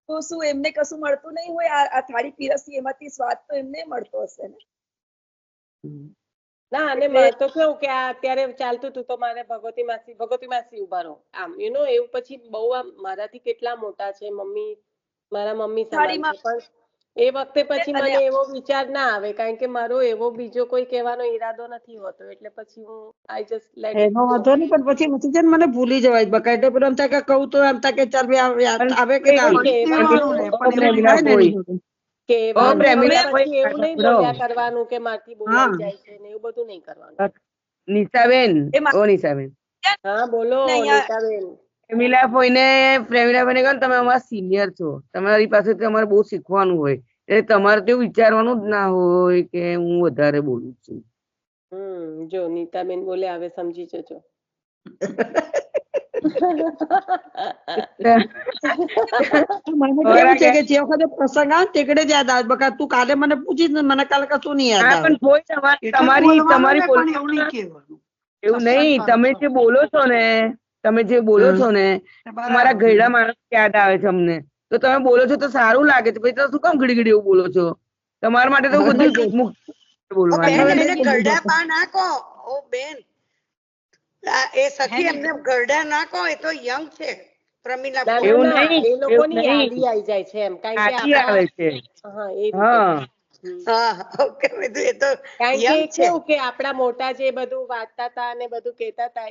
તો શું એમને કશું મળતું નહીં હોય આ થાળી પીરસી એમાંથી સ્વાદ તો એમને મળતો હશે ને ના અને તો કેવું કે આ અત્યારે ચાલતું હતું તો મારે ભગવતી માસી ઉભા રહો આમ એવું પછી બહુ આમ મારાથી કેટલા મોટા છે મારા મમ્મી સમાન છે પણ એ વખતે પછી મને એવો વિચાર ના આવે કારણ કે મારો એવો બીજો કોઈ કહેવાનો ઈરાદો નથી હોતો એટલે પછી હું આઈ જસ્ટ લેટ એનો વાંધો નહીં પણ પછી છે ને મને ભૂલી જવાય બકા એટલે પેલો એમ થાય કે કહું તો એમ થાય કે ચાલ આવે કે ના એવું નહીં બોલ્યા કરવાનું કે મારથી બોલાઈ જાય છે ને એવું બધું નહીં કરવાનું નિશાબેન હા બોલો નિશાબેન પ્રેમિલાભાઈને કહો તમે અમારા સિનિયર છો તમારી પાસેથી અમારે બહુ શીખવાનું હોય એટલે તમારે તો વિચારવાનું જ ના હોય કે હું વધારે બોલું છું જો નીતાબેન બોલે હવે સમજી જજો મને છે કે જે વખતે પ્રસંગ આવે તેકડે જ યાદ આવે બકા તું કાલે મને પૂછીશ ને મને કાલે કશું નહીં યાદ આવે એવું નહીં તમે જે બોલો છો ને તમારા ઘરડા માણસ યાદ આવે છે અમને તો તમે બોલો છો તો સારું લાગે છે પછી તો શું કામ ઘડી ઘડી એવું બોલો છો તમારા માટે તો બધું ઘરડા પા ના કહો ઓ બેન એ સખી એમને ઘરડા ના કહો એ તો યંગ છે પ્રમીલા એવું નહીં એ લોકોની યાદી આવી જાય છે એમ કારણ કે આવે છે કેવું કે આપડા મોટા જે બધું વાંચતા હતા અને બધું કેતા હતા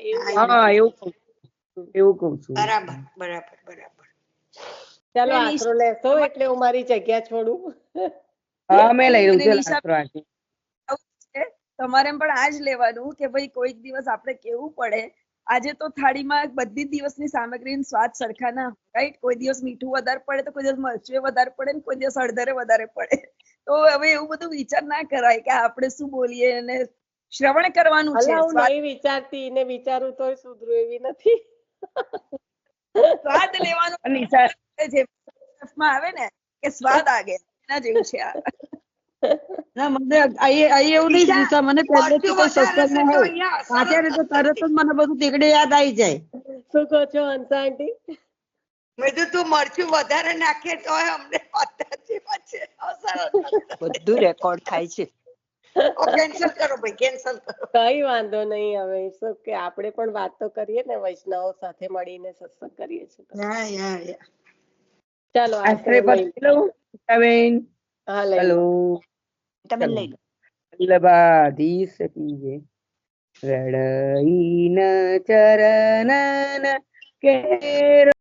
એવું કઉ છું બરાબર ચાલો આશરો લેશો એટલે હું મારી જગ્યા છોડું મેં લઈ લઉં છું તમારે પણ આજ લેવાનું કે ભાઈ કોઈક દિવસ આપણે કેવું પડે આજે તો થાળીમાં બધી દિવસની સામગ્રી સ્વાદ સરખા ના રાઈટ કોઈ દિવસ મીઠું વધારે પડે તો કોઈ દિવસ મરચું વધારે પડે ને કોઈ દિવસ હળદરે વધારે પડે તો હવે એવું બધું વિચાર ના કરાય કે આપણે શું બોલીએ અને શ્રવણ કરવાનું છે હું નહીં વિચારતી ને વિચારું તો સુધરું એવી નથી સ્વાદ લેવાનું આવે ને કે સ્વાદ આગે એના જેવું છે ના મને એવું નહીં દિશા મને પહેલેથી કોઈ સત્સંગમાં હોય વાંચે ને તો તરત જ મને બધું તેકડે યાદ આવી જાય શું કહો છો હંસા આંટી મેં તો તું મરચું વધારે નાખે તો અમને બધું રેકોર્ડ થાય છે કેન્સલ કરો ભાઈ, કેન્સલ કરો. કઈ વાંધો નહીં, હવે ઇટ્સ ઓકે. આપણે પણ વાતો કરીએ ને, વૈષ્ણવો સાથે મળીને સત્સંગ કરીએ છીએ. યા. ચાલો આશરે આશરે લઈ પતિ લઉં બેન? હા લઈ હેલો, લો. તમે લઈ લો. વલ્લભાધીશ કી જય. રડઈન ચરણન કેરો